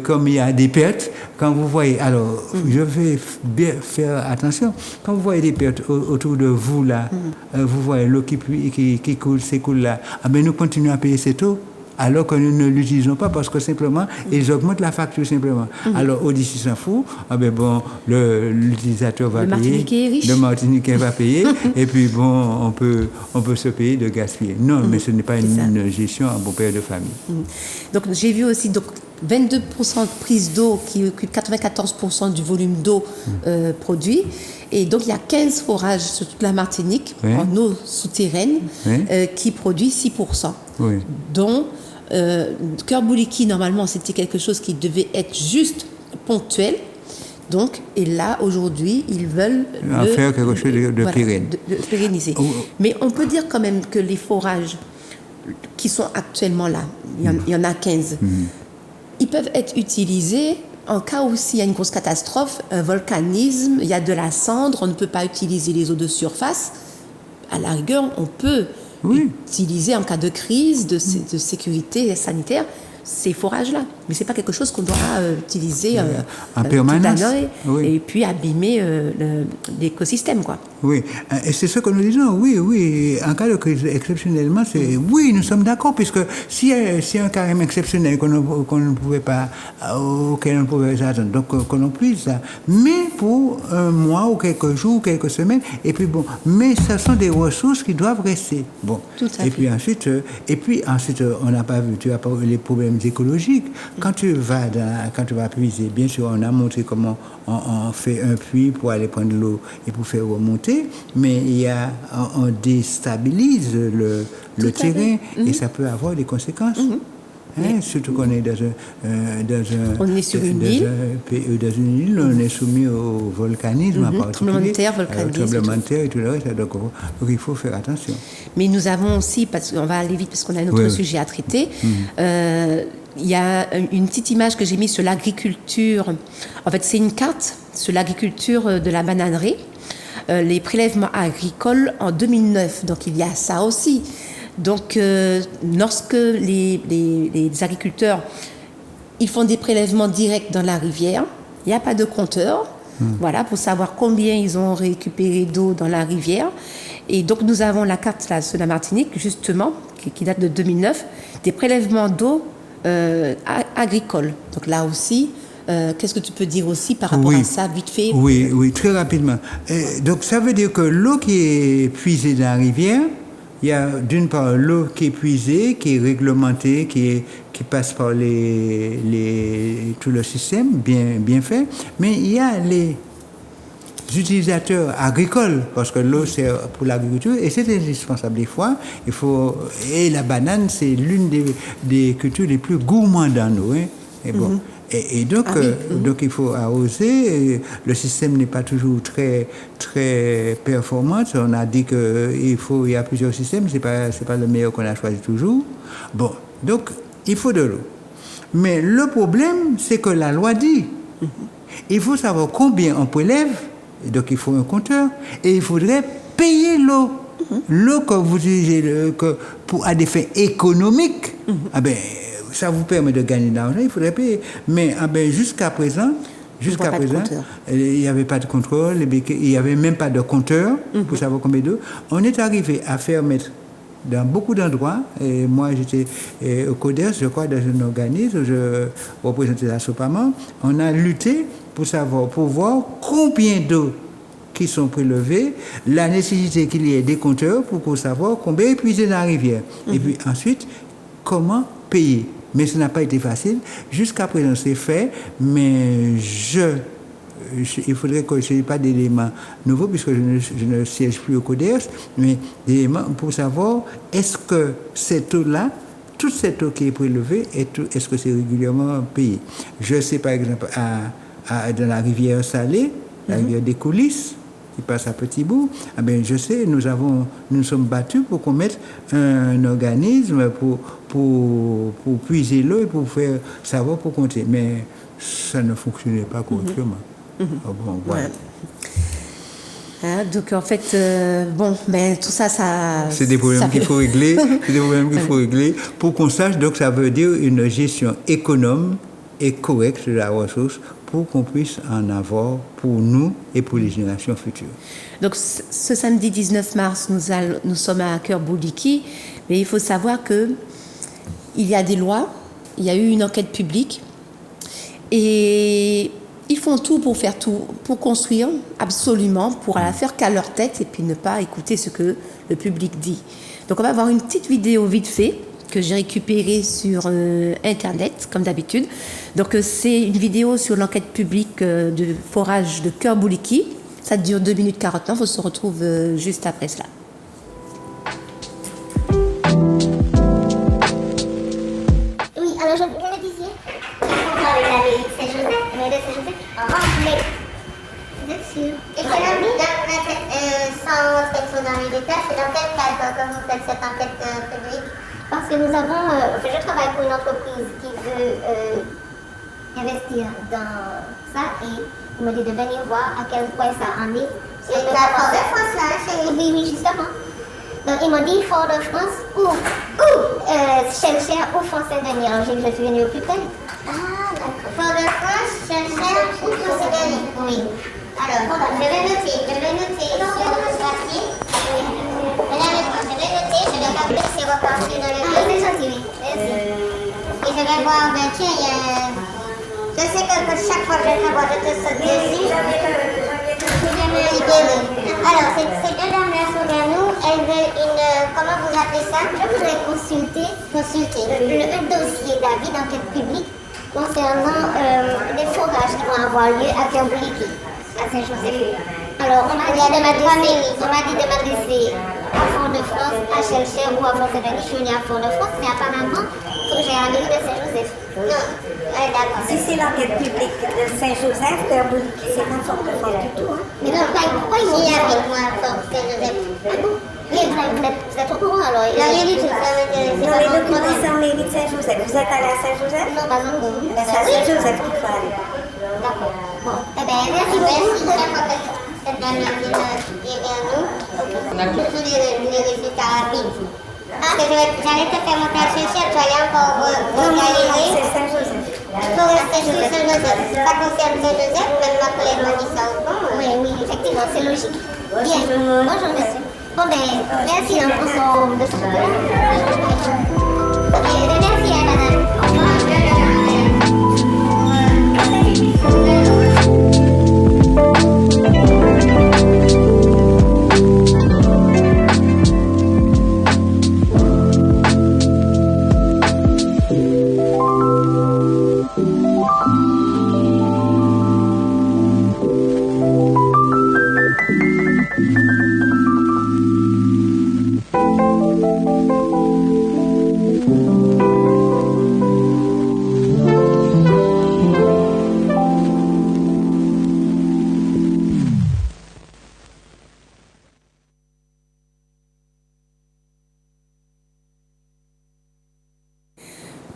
comme il y a des pertes, quand vous voyez, alors je vais bien faire attention, quand vous voyez des pertes autour de vous là, vous voyez l'eau qui s'écoule là, nous continuons à payer cette eau, alors que nous ne l'utilisons pas parce que simplement, ils augmentent la facture simplement. Alors, Odyssey s'en fout, l'utilisateur va payer, le Martiniquais va payer, et puis bon, on peut se payer de gaspiller. Non, mais ce n'est pas une gestion en bon père de famille. Donc, j'ai vu aussi 22% de prise d'eau qui occupe 94% du volume d'eau produit. Et donc, il y a 15 forages sur toute la Martinique, en eau souterraine, qui produit 6%. Dont Kerboliki, normalement, c'était quelque chose qui devait être juste ponctuel. Donc, et là, aujourd'hui, ils veulent faire quelque chose de pérenne. De pérenniser. Mais on peut dire quand même que les forages qui sont actuellement là, il y en a 15, ils peuvent être utilisés en cas où s'il y a une grosse catastrophe, un volcanisme, il y a de la cendre, on ne peut pas utiliser les eaux de surface. À la rigueur, on peut utiliser en cas de crise, de sécurité sanitaire, ces forages-là. Mais ce n'est pas quelque chose qu'on doit utiliser en permanence. Et puis abîmer l'écosystème, quoi. Oui, et c'est ce que nous disons, oui, en cas de crise exceptionnellement, nous sommes d'accord, puisque si un carême exceptionnel auquel on ne pouvait pas attendre, donc qu'on puisse ça, mais pour un mois ou quelques jours, quelques semaines, et puis bon, mais ce sont des ressources qui doivent rester. Bon, et puis ensuite, on n'a pas vu, tu as pas les problèmes écologiques. Quand tu vas puiser, bien sûr, on a montré comment on fait un puits pour aller prendre l'eau et pour faire remonter, mais on déstabilise le terrain et ça peut avoir des conséquences. Surtout qu'on est dans une île, on est soumis au volcanisme, en particulier, tremblement de terre et tout le reste, donc il faut faire attention. Mais nous avons aussi, parce qu'on va aller vite parce qu'on a un autre sujet à traiter, il y a une petite image que j'ai mise sur l'agriculture. En fait, c'est une carte sur l'agriculture de la bananerie, les prélèvements agricoles en 2009. Donc, il y a ça aussi. Donc, lorsque les agriculteurs ils font des prélèvements directs dans la rivière, il n'y a pas de compteur, voilà, pour savoir combien ils ont récupéré d'eau dans la rivière. Et donc, nous avons la carte là, sur la Martinique, justement, qui date de 2009, des prélèvements d'eau agricoles. Donc là aussi, Qu'est-ce que tu peux dire aussi par rapport à ça, vite fait? Oui, très rapidement. Donc ça veut dire que l'eau qui est puisée dans la rivière, il y a d'une part l'eau qui est puisée, qui est réglementée, qui passe par tout le système, bien fait, mais il y a les utilisateurs agricoles, parce que l'eau c'est pour l'agriculture et c'est indispensable des fois. Et la banane c'est l'une des cultures les plus gourmandes en eau. Hein. Et bon. Et donc, donc il faut arroser. Le système n'est pas toujours très performant. On a dit qu'il y a plusieurs systèmes. C'est pas le meilleur qu'on a choisi toujours. Bon, donc il faut de l'eau. Mais le problème, c'est que la loi dit, il faut savoir combien on prélève. Et donc il faut un compteur. Et il faudrait payer l'eau. L'eau que vous utilisez à des fins économiques. Ah ben, ça vous permet de gagner de l'argent, il faudrait payer. Mais jusqu'à présent, il n'y avait pas de contrôle, il n'y avait même pas de compteur pour savoir combien d'eau. On est arrivé à faire mettre dans beaucoup d'endroits, et moi j'étais au CODERS, je crois, dans un organisme, je représentais la SOPAMA, on a lutté pour voir combien d'eau qui sont prélevés, la nécessité qu'il y ait des compteurs pour savoir combien est puisé dans la rivière. Et puis ensuite, comment payer. Mais ce n'a pas été facile. Jusqu'à présent, c'est fait, mais il faudrait que je n'ai pas d'éléments nouveaux, puisque je ne siège plus au CODERS, mais d'éléments pour savoir est-ce que cette eau-là, toute cette eau qui est prélevée, est-ce que c'est régulièrement payé. Je sais par exemple, dans la rivière Salée, la rivière des Coulisses, qui passe à Petit Bout, je sais, nous sommes battus pour qu'on mette un organisme pour puiser l'eau et pour faire savoir, pour compter. Mais ça ne fonctionnait pas correctement. Bon, voilà. Donc en fait, tout ça... C'est des problèmes qu'il faut régler. C'est des problèmes qu'il faut régler pour qu'on sache. Donc ça veut dire une gestion économe et correcte de la ressource pour qu'on puisse en avoir pour nous et pour les générations futures. Donc ce samedi 19 mars, nous sommes à Cœur Bouliki, mais il faut savoir qu'il y a des lois, il y a eu une enquête publique, et ils font tout pour construire absolument, pour la faire qu'à leur tête et puis ne pas écouter ce que le public dit. Donc on va voir une petite vidéo vite fait, que j'ai récupéré sur Internet, comme d'habitude. Donc, c'est une vidéo sur l'enquête publique de forage de Cœur Bouliki. Ça dure 2 minutes 49. On se retrouve juste après cela. Oui, alors je le disais, avec la mairie de Saint-Joseph, remplit. Vous êtes sûr? Et c'est sans inspection dans les détails, c'est dans quel cadre que vous faites cette enquête publique? Parce que nous avons, je travaille pour une entreprise qui veut investir dans ça et il m'a dit de venir voir à quel point ça en est. C'est la Fort-de-France là, oui, justement. Donc ils m'ont dit Fort-de-France ou Chelcher ou Font-Saint-Denis. Alors j'ai dit je suis venue au plus près. Ah d'accord. Fort-de-France, Chelcher ou Font-Saint-Denis. Oui. Alors, je vais noter sur le papier. Je vais noter, je vais regarder si c'est reparti dans le... Ah, c'est gentil, oui. Merci. Et je vais voir, tiens, il y a... Je sais que chaque fois que je vais voir, je te saute dessus. Je vais me libérer. Alors, ces deux dames-là sont vers nous. Elles veulent une... Comment vous appelez ça? Je voudrais consulter un dossier d'avis d'enquête publique concernant des forages qui vont avoir lieu à Cœur Bouliki, à Saint-Joseph. Alors, on m'a dit de m'adresser à Fort-de-France, à Chelcher ou à Font-Saint-Denis. Je suis venue à Fort-de-France, mais apparemment, il faut que j'aille à la mairie de Saint-Joseph. Non, d'accord. Si c'est l'enquête publique de Saint-Joseph, Cœur Bouliki, c'est pas Fort-de-France du tout. Hein. Mais non, pourquoi ils m'ont dit avec moi à Fort-Saint-Joseph? Ah bon? Vous êtes au courant alors? Non, rien du tout, ça m'intéresse. Non, les documents sont en mairie de Saint-Joseph. Vous êtes allé à Saint-Joseph? Non, pas encore. C'est à Saint-Joseph qu'il faut aller. D'accord. Bon, eh bien, merci beaucoup. Cette dame-là est vers nous. On a tous les résultats rapides. Ah, j'allais te faire monter à Chelcher, tu allais encore réaliser. C'est Saint-Joseph. Il faut rester sur Saint-Joseph. Ça concerne Saint-Joseph, même ma collègue m'a dit ça au fond. Oui, effectivement, c'est logique. Bien, bonjour monsieur. Bon ben, merci, on s'en de ce côté-là. Ok, merci madame. Au revoir.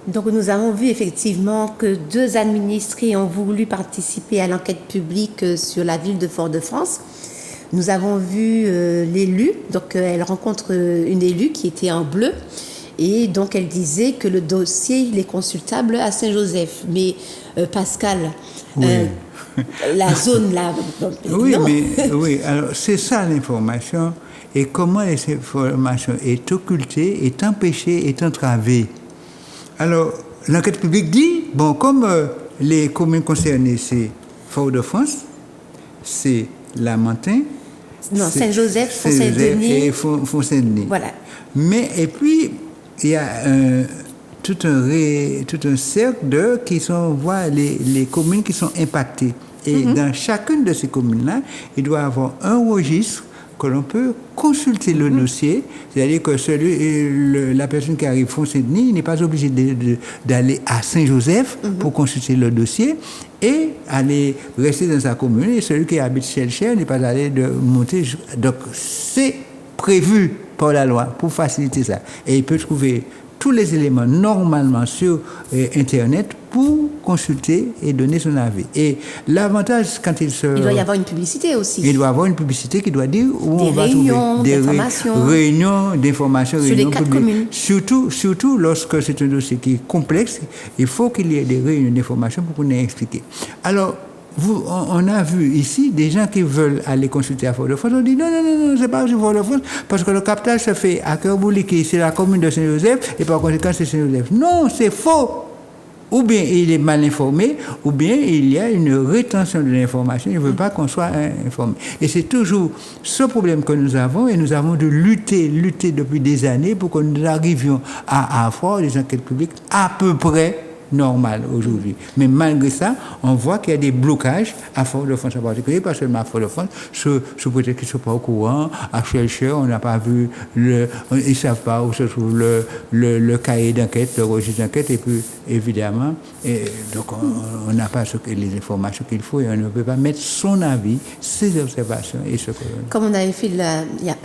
Donc nous avons vu effectivement que 2 administrés ont voulu participer à l'enquête publique sur la ville de Fort-de-France. Nous avons vu l'élu, donc elle rencontre une élue qui était en bleu, et donc elle disait que le dossier il est consultable à Saint-Joseph. Mais Pascal, la zone là... Oui, non. oui, alors c'est ça l'information, et comment l'information est occultée, est empêchée, est entravée. Alors, l'enquête publique dit, bon, comme les communes concernées, c'est Fort-de-France, c'est Lamentin, Non, c'est Saint-Joseph, Saint-Joseph et Font-Saint-Denis. Font-Saint-Denis. Voilà. Mais, et puis, il y a tout un cercle qui sont les communes qui sont impactées. Et dans chacune de ces communes-là, il doit y avoir un registre que l'on peut consulter le dossier, c'est-à-dire que la personne qui arrive Font-Saint-Denis n'est pas obligé d'aller à Saint-Joseph pour consulter le dossier et aller rester dans sa commune, et celui qui habite chez le n'est pas allé monter. Donc c'est prévu par la loi pour faciliter ça. Et il peut trouver tous les éléments normalement sur Internet pour consulter et donner son avis. Et l'avantage, quand il doit y avoir une publicité aussi. Il doit y avoir une publicité qui doit dire où des on va trouver des réunions d'information, sur les 4 communes. Surtout lorsque c'est un dossier qui est complexe, il faut qu'il y ait des réunions d'information pour qu'on ait expliqué. Alors, on a vu ici des gens qui veulent aller consulter à Fort-de-France. On dit non, c'est pas sur Fort-de-France, parce que le captage se fait à Cœur-Bouliquet, c'est la commune de Saint-Joseph, et par conséquent, c'est Saint-Joseph. Non, c'est faux. Ou bien il est mal informé, ou bien il y a une rétention de l'information. Il ne veut pas qu'on soit informé. Et c'est toujours ce problème que nous avons, et nous avons de lutter depuis des années pour que nous arrivions à avoir des enquêtes publiques à peu près normal aujourd'hui. Mais malgré ça, on voit qu'il y a des blocages à Fort-de-France en particulier, pas seulement à Fort-de-France, sous prétexte qu'ils ne sont pas au courant. À Chercheur, on n'a pas vu, ils ne savent pas où se trouve le cahier d'enquête, le registre d'enquête, et puis évidemment, donc on n'a pas les informations qu'il faut, et on ne peut pas mettre son avis, ses observations et ce que l'on... Comme on avait fait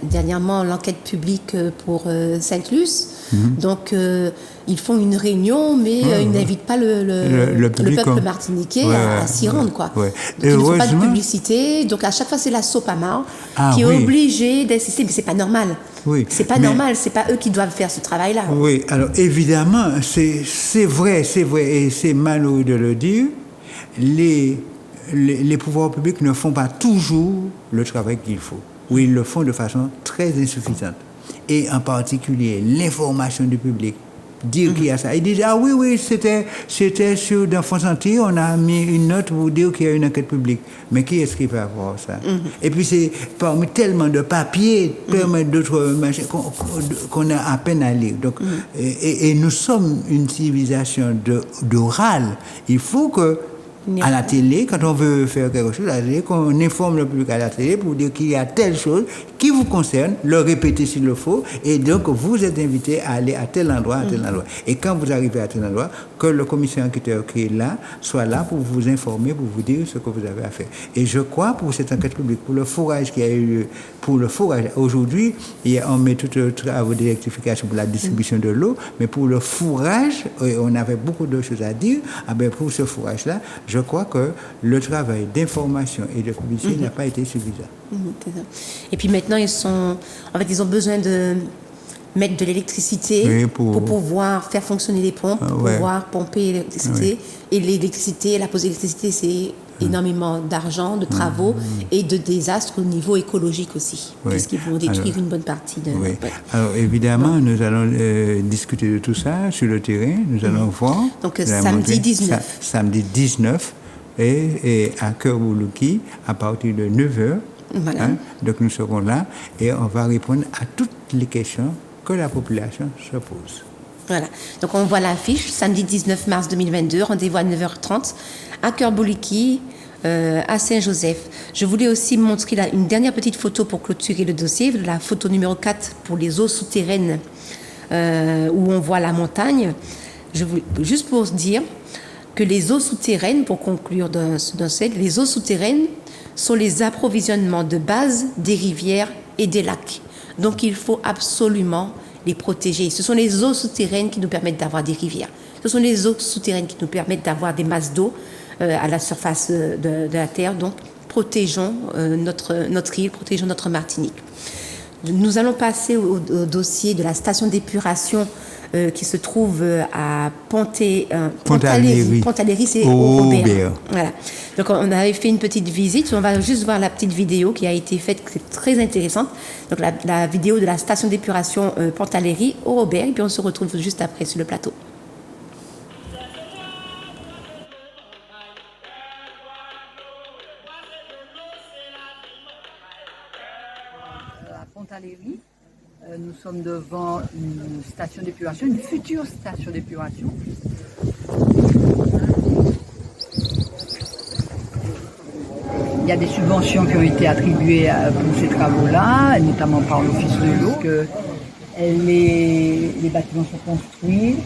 dernièrement l'enquête publique pour Sainte-Luce, donc ils font une réunion, mais ils n'invitent pas le peuple martiniquais à s'y rendre, quoi. Donc, ils ne font pas de publicité, donc à chaque fois c'est la SOPAMAR qui est obligée d'insister, mais c'est pas normal. Oui, c'est pas normal, c'est pas eux qui doivent faire ce travail-là. Oui, alors évidemment, c'est vrai, et c'est malheureux de le dire, les pouvoirs publics ne font pas toujours le travail qu'il faut, ou ils le font de façon très insuffisante. Et en particulier, l'information du public. Dire qu'il y a ça. Ils disent, ah oui, c'était dans Font-Santé, on a mis une note pour dire qu'il y a une enquête publique. Mais qui est-ce qui va avoir ça? Et puis c'est parmi tellement de papiers, tellement d'autres machins qu'on a à peine à lire. Donc, et nous sommes une civilisation d'oral. Il faut que à la télé, quand on veut faire quelque chose, à la télé, qu'on informe le public à la télé pour dire qu'il y a telle chose qui vous concerne, le répéter s'il le faut, et donc vous êtes invité à aller à tel endroit, à tel endroit. Et quand vous arrivez à tel endroit, que le commissaire enquêteur qui est là soit là pour vous informer, pour vous dire ce que vous avez à faire. Et je crois, pour cette enquête publique, pour le forage qui a eu lieu, aujourd'hui, on met tout le travail de rectification pour la distribution de l'eau, mais pour le fourrage, on avait beaucoup de choses à dire. Pour ce fourrage-là, je crois que le travail d'information et de publicité n'a pas été suffisant. Et puis maintenant, ils ont besoin de mettre de l'électricité pour pouvoir faire fonctionner les pompes, pour pouvoir pomper l'électricité. Et l'électricité, la pose d'électricité, c'est énormément d'argent, de travaux et de désastres au niveau écologique aussi, puisqu'ils vont détruire une bonne partie de... Alors évidemment, nous allons discuter de tout ça sur le terrain, nous allons voir. Donc samedi 19. Samedi 19 et à Cœur-Bouliquet à partir de 9h. Voilà. Donc nous serons là et on va répondre à toutes les questions que la population se pose. Voilà. Donc on voit l'affiche, samedi 19 mars 2022, rendez-vous à 9h30 à Cœur-Bouliquet, à Saint-Joseph. Je voulais aussi montrer une dernière petite photo pour clôturer le dossier, la photo numéro 4 pour les eaux souterraines où on voit la montagne. Juste pour dire que les eaux souterraines, pour conclure les eaux souterraines sont les approvisionnements de base des rivières et des lacs. Donc il faut absolument les protéger. Ce sont les eaux souterraines qui nous permettent d'avoir des rivières. Ce sont les eaux souterraines qui nous permettent d'avoir des masses d'eau à la surface de la Terre. Donc, protégeons notre île, protégeons notre Martinique. Nous allons passer au dossier de la station d'épuration qui se trouve à Pontaléry, c'est au Robert. Voilà. Donc on avait fait une petite visite, on va juste voir la petite vidéo qui a été faite, qui est très intéressante. Donc la vidéo de la station d'épuration Pontaléry au Robert, et puis on se retrouve juste après sur le plateau. À Pontaléry, nous sommes devant une station d'épuration, une future station d'épuration. Il y a des subventions qui ont été attribuées pour ces travaux-là, notamment par l'Office de l'eau. Les bâtiments sont construits,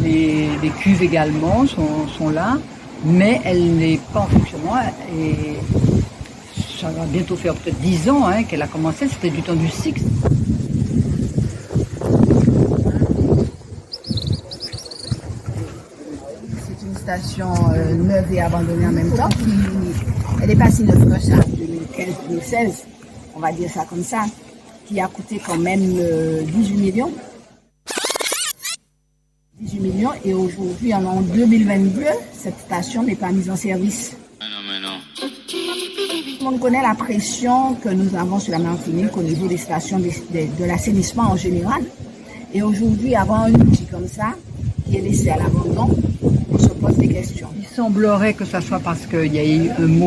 les cuves également sont là, mais elle n'est pas en fonctionnement. Et ça va bientôt faire peut-être 10 ans qu'elle a commencé, c'était du temps du Six. C'est une station neuve et abandonnée en même temps. Elle n'est pas si neuve que ça, 2015-2016, on va dire ça comme ça, qui a coûté quand même 18 millions. 18 millions et aujourd'hui, en 2022, cette station n'est pas mise en service. Tout le monde connaît la pression que nous avons sur la Martinique au niveau des stations de l'assainissement en général. Et aujourd'hui, avoir un outil comme ça, qui est laissé à l'abandon, on se pose des questions. Il semblerait que ce soit parce qu'il y a eu une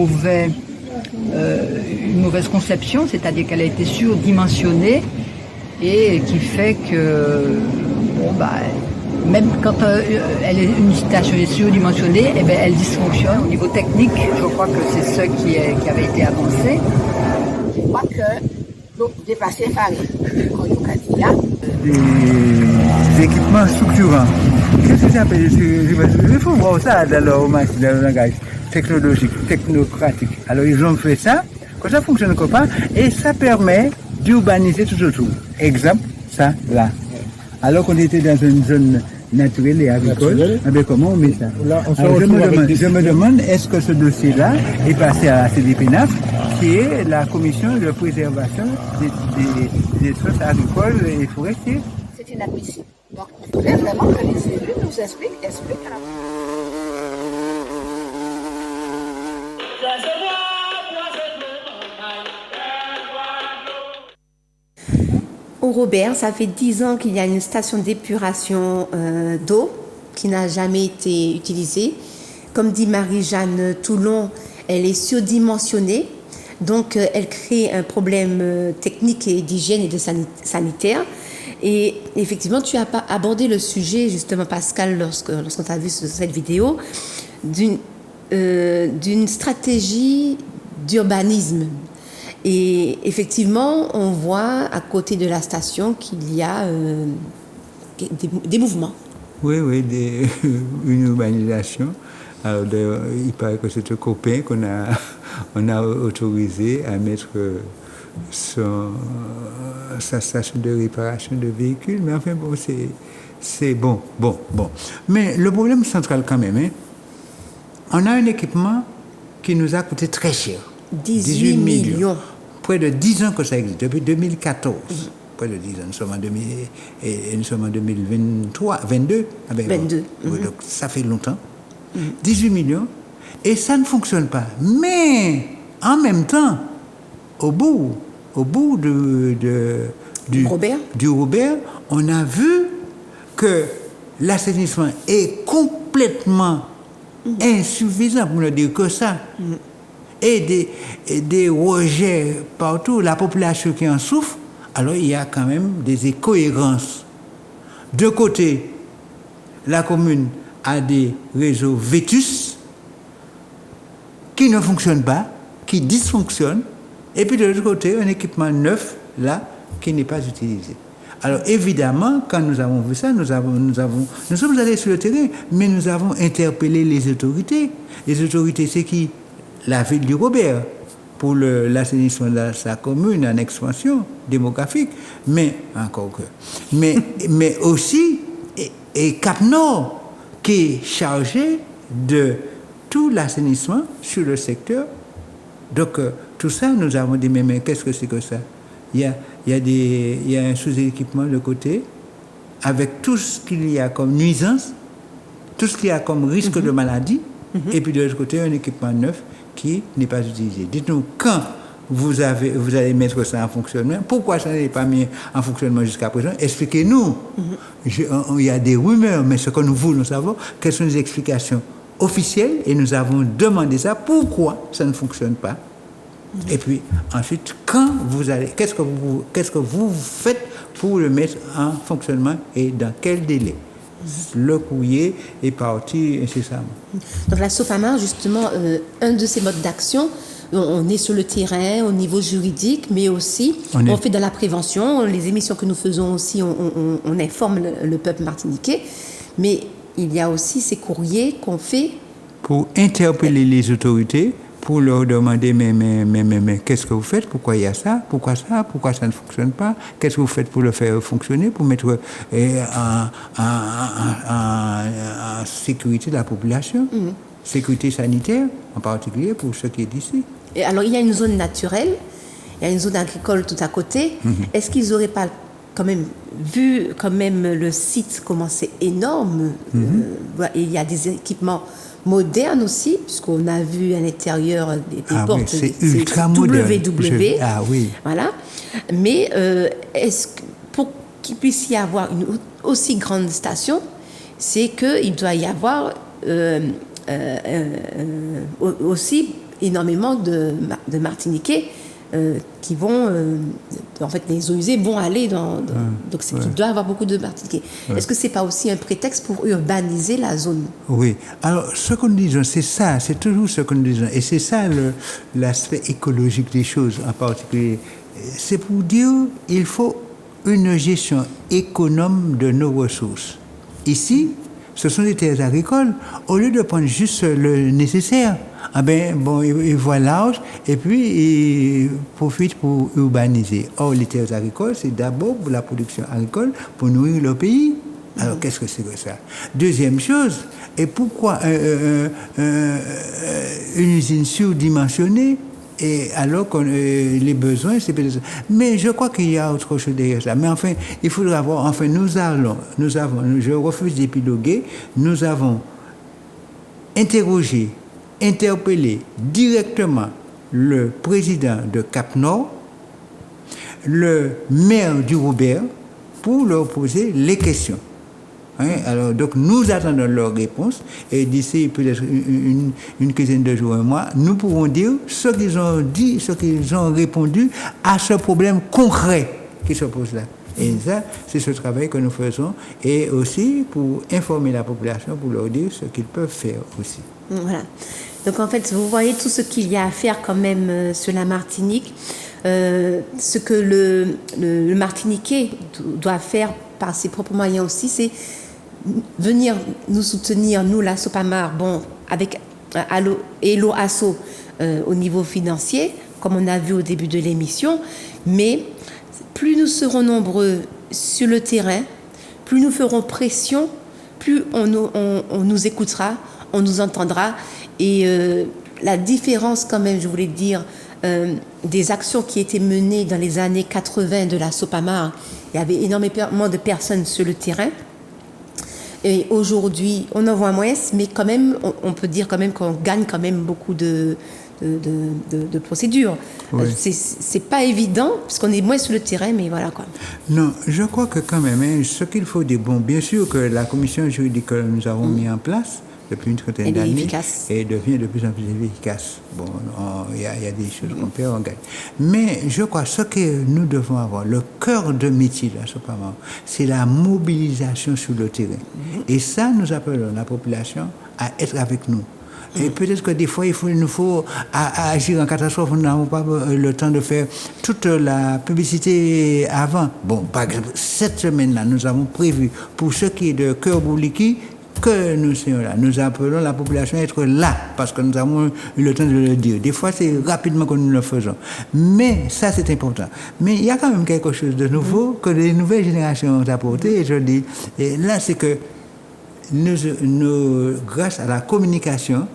mauvaise conception, c'est-à-dire qu'elle a été surdimensionnée et qui fait que, même quand une station est surdimensionnée, elle dysfonctionne. Au niveau technique, je crois que c'est ce qui avait été avancé. Je crois que l'eau dépassée fallait, quand il y a des équipements structurants. Qu'est-ce que ça appelle? Il faut voir ça dans le langage technologique, technocratique. Alors ils ont fait ça, quand ça fonctionne comme ça, et ça permet d'urbaniser tout autour. Exemple, ça, là. Alors qu'on était dans une zone naturelle et agricole, comment on met ça? Alors, je me demande, est-ce que ce dossier-là est passé à la CDPNAF, qui est la commission de préservation des espaces agricoles et forestiers? C'est inadmissible. Donc, il faudrait vraiment que les élus nous expliquent. Au Robert, ça fait 10 ans qu'il y a une station d'épuration d'eau qui n'a jamais été utilisée. Comme dit Marie-Jeanne Toulon, elle est surdimensionnée, donc elle crée un problème technique et d'hygiène et de sanitaire. Et effectivement, tu as abordé le sujet, justement, Pascal, lorsqu'on t'a vu sur cette vidéo, d'une stratégie d'urbanisme. Et effectivement, on voit à côté de la station qu'il y a des mouvements. Oui, une urbanisation. Alors, il paraît que c'est un copain on a autorisé à mettre sa station de réparation de véhicules. Mais enfin, bon, c'est bon. Mais le problème central quand même, on a un équipement qui nous a coûté très cher. 18 millions. Près de 10 ans que ça existe, depuis 2014. Près de 10 ans, nous sommes en 2023, 22. Ah ben, 22. Oui, donc ça fait longtemps. 18 millions. Et ça ne fonctionne pas. Mais, en même temps, au bout du Robert, on a vu que l'assainissement est complètement insuffisant, pour ne dire que ça. Et des rejets partout, la population qui en souffre, alors il y a quand même des incohérences. De côté, la commune a des réseaux vétustes qui ne fonctionnent pas, qui dysfonctionnent, et puis de l'autre côté, un équipement neuf, là, qui n'est pas utilisé. Alors évidemment, quand nous avons vu ça, nous sommes allés sur le terrain, mais nous avons interpellé les autorités. Les autorités, c'est qui? La ville du Robert, pour l'assainissement de sa commune en expansion démographique, mais encore que. Mais aussi, et Cap Nord qui est chargé de tout l'assainissement sur le secteur. Donc, tout ça, nous avons dit, mais qu'est-ce que c'est que ça? Il y a un sous-équipement de côté, avec tout ce qu'il y a comme nuisance, tout ce qu'il y a comme risque de maladie, et puis de l'autre côté, un équipement neuf qui n'est pas utilisé. Dites-nous, quand vous allez mettre ça en fonctionnement, pourquoi ça n'est pas mis en fonctionnement jusqu'à présent? Expliquez-nous. Il y a des rumeurs, mais ce que nous voulons savoir, quelles sont les explications officielles, et nous avons demandé ça, pourquoi ça ne fonctionne pas? Et puis ensuite, quand vous allez, qu'est-ce que vous faites pour le mettre en fonctionnement et dans quel délai? Le courrier est parti incessamment. Donc la SOPAMAR, justement, un de ses modes d'action, on est sur le terrain au niveau juridique, mais aussi on fait de la prévention. Les émissions que nous faisons aussi, on informe le peuple martiniquais, mais il y a aussi ces courriers qu'on fait pour interpeller les autorités, pour leur demander mais qu'est-ce que vous faites? Pourquoi il y a ça? Pourquoi ça ne fonctionne pas? Qu'est-ce que vous faites pour le faire fonctionner, pour mettre en sécurité la population, sécurité sanitaire en particulier pour ceux qui est d'ici. Et alors il y a une zone naturelle, il y a une zone agricole tout à côté. Est-ce qu'ils n'auraient pas quand même vu quand même le site comment c'est énorme, et il y a des équipements moderne aussi, puisqu'on a vu à l'intérieur des portes, oui, c'est ultra moderne. WW. Oui. Voilà. Mais est-ce que pour qu'il puisse y avoir une aussi grande station, c'est qu'il doit y avoir aussi énormément de Martiniquais qui vont, en fait, les eaux usées vont aller donc c'est qu'il doit y avoir beaucoup de Martiniquais. Est-ce que c'est pas aussi un prétexte pour urbaniser la zone? Oui. Alors, ce que nous disons, c'est ça, c'est toujours ce que nous disons, et c'est ça l'aspect écologique des choses en particulier. C'est pour dire il faut une gestion économe de nos ressources. Ici, ce sont des terres agricoles. Au lieu de prendre juste le nécessaire, ils voient large et puis ils profitent pour urbaniser. Or, les terres agricoles, c'est d'abord pour la production agricole, pour nourrir le pays. Alors, qu'est-ce que c'est que ça? Deuxième chose, et pourquoi une usine surdimensionnée, et alors que les besoins, c'est peut-être... Mais je crois qu'il y a autre chose derrière ça. Mais enfin, il faudra voir... Enfin, nous avons, je refuse d'épiloguer, nous avons interpellé directement le président de Cap Nord, le maire du Robert, pour leur poser les questions. Alors, donc, nous attendons leur réponse et d'ici peut-être une quinzaine de jours, un mois, nous pourrons dire ce qu'ils ont dit, ce qu'ils ont répondu à ce problème concret qui se pose là. Et ça, c'est ce travail que nous faisons et aussi pour informer la population, pour leur dire ce qu'ils peuvent faire aussi. Voilà. Donc, en fait, vous voyez tout ce qu'il y a à faire quand même sur la Martinique. Ce que le Martiniquais doit faire par ses propres moyens aussi, c'est venir nous soutenir, nous, la SOPAMAR, avec l'OASO au niveau financier, comme on a vu au début de l'émission, mais plus nous serons nombreux sur le terrain, plus nous ferons pression, plus on nous écoutera, on nous entendra, et la différence quand même, je voulais dire, des actions qui étaient menées dans les années 80 de la SOPAMAR, il y avait énormément de personnes sur le terrain. Et aujourd'hui, on en voit moins, mais quand même, on peut dire quand même qu'on gagne quand même beaucoup de procédures. Oui. C'est pas évident, parce qu'on est moins sur le terrain, mais voilà quoi. Non, je crois que quand même, ce qu'il faut dire, bien sûr que la commission juridique que nous avons mis en place depuis une trentaine d'années et devient de plus en plus efficace. Il y a des choses qu'on peut en gagner. Mais je crois ce que nous devons avoir, le cœur de métier de la SOPAMAR, c'est la mobilisation sur le terrain. Et ça, nous appelons la population à être avec nous. Et peut-être que des fois, il nous faut agir en catastrophe. Nous n'avons pas le temps de faire toute la publicité avant. Par exemple, cette semaine-là, nous avons prévu, pour ce qui est de Cœur Bouliki, que nous soyons là. Nous appelons la population à être là, parce que nous avons eu le temps de le dire. Des fois, c'est rapidement que nous le faisons. Mais ça, c'est important. Mais il y a quand même quelque chose de nouveau que les nouvelles générations ont apporté. Et je dis, et là, c'est que grâce à la communication,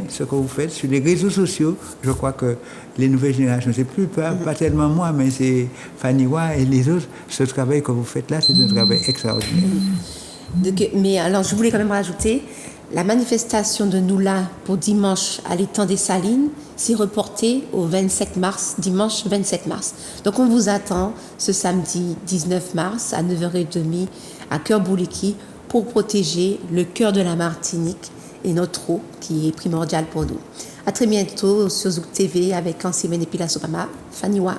ce que vous faites sur les réseaux sociaux, je crois que les nouvelles générations, c'est plus pas tellement moi, mais c'est Faniwa et les autres, ce travail que vous faites là, c'est un travail extraordinaire. Mais alors, je voulais quand même rajouter, la manifestation de Noula pour dimanche à l'étang des Salines s'est reportée au 27 mars, dimanche 27 mars. Donc on vous attend ce samedi 19 mars à 9h30 à Cœur Bouliki pour protéger le cœur de la Martinique et notre eau qui est primordiale pour nous. À très bientôt sur Zouk TV avec Ansimène et Pila Sopama, Faniwa.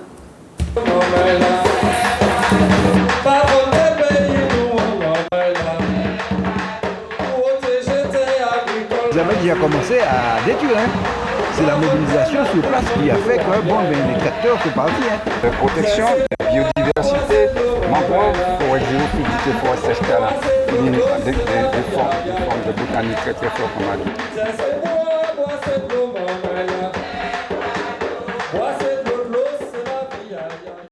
Vous avez déjà commencé à détruire. C'est la mobilisation sur place qui a fait que les capteurs sont partis. La protection de la biodiversité, mangrove, forêt géophytique et forêt sèche-talent, des formes de botanique très très fortes comme on a dit.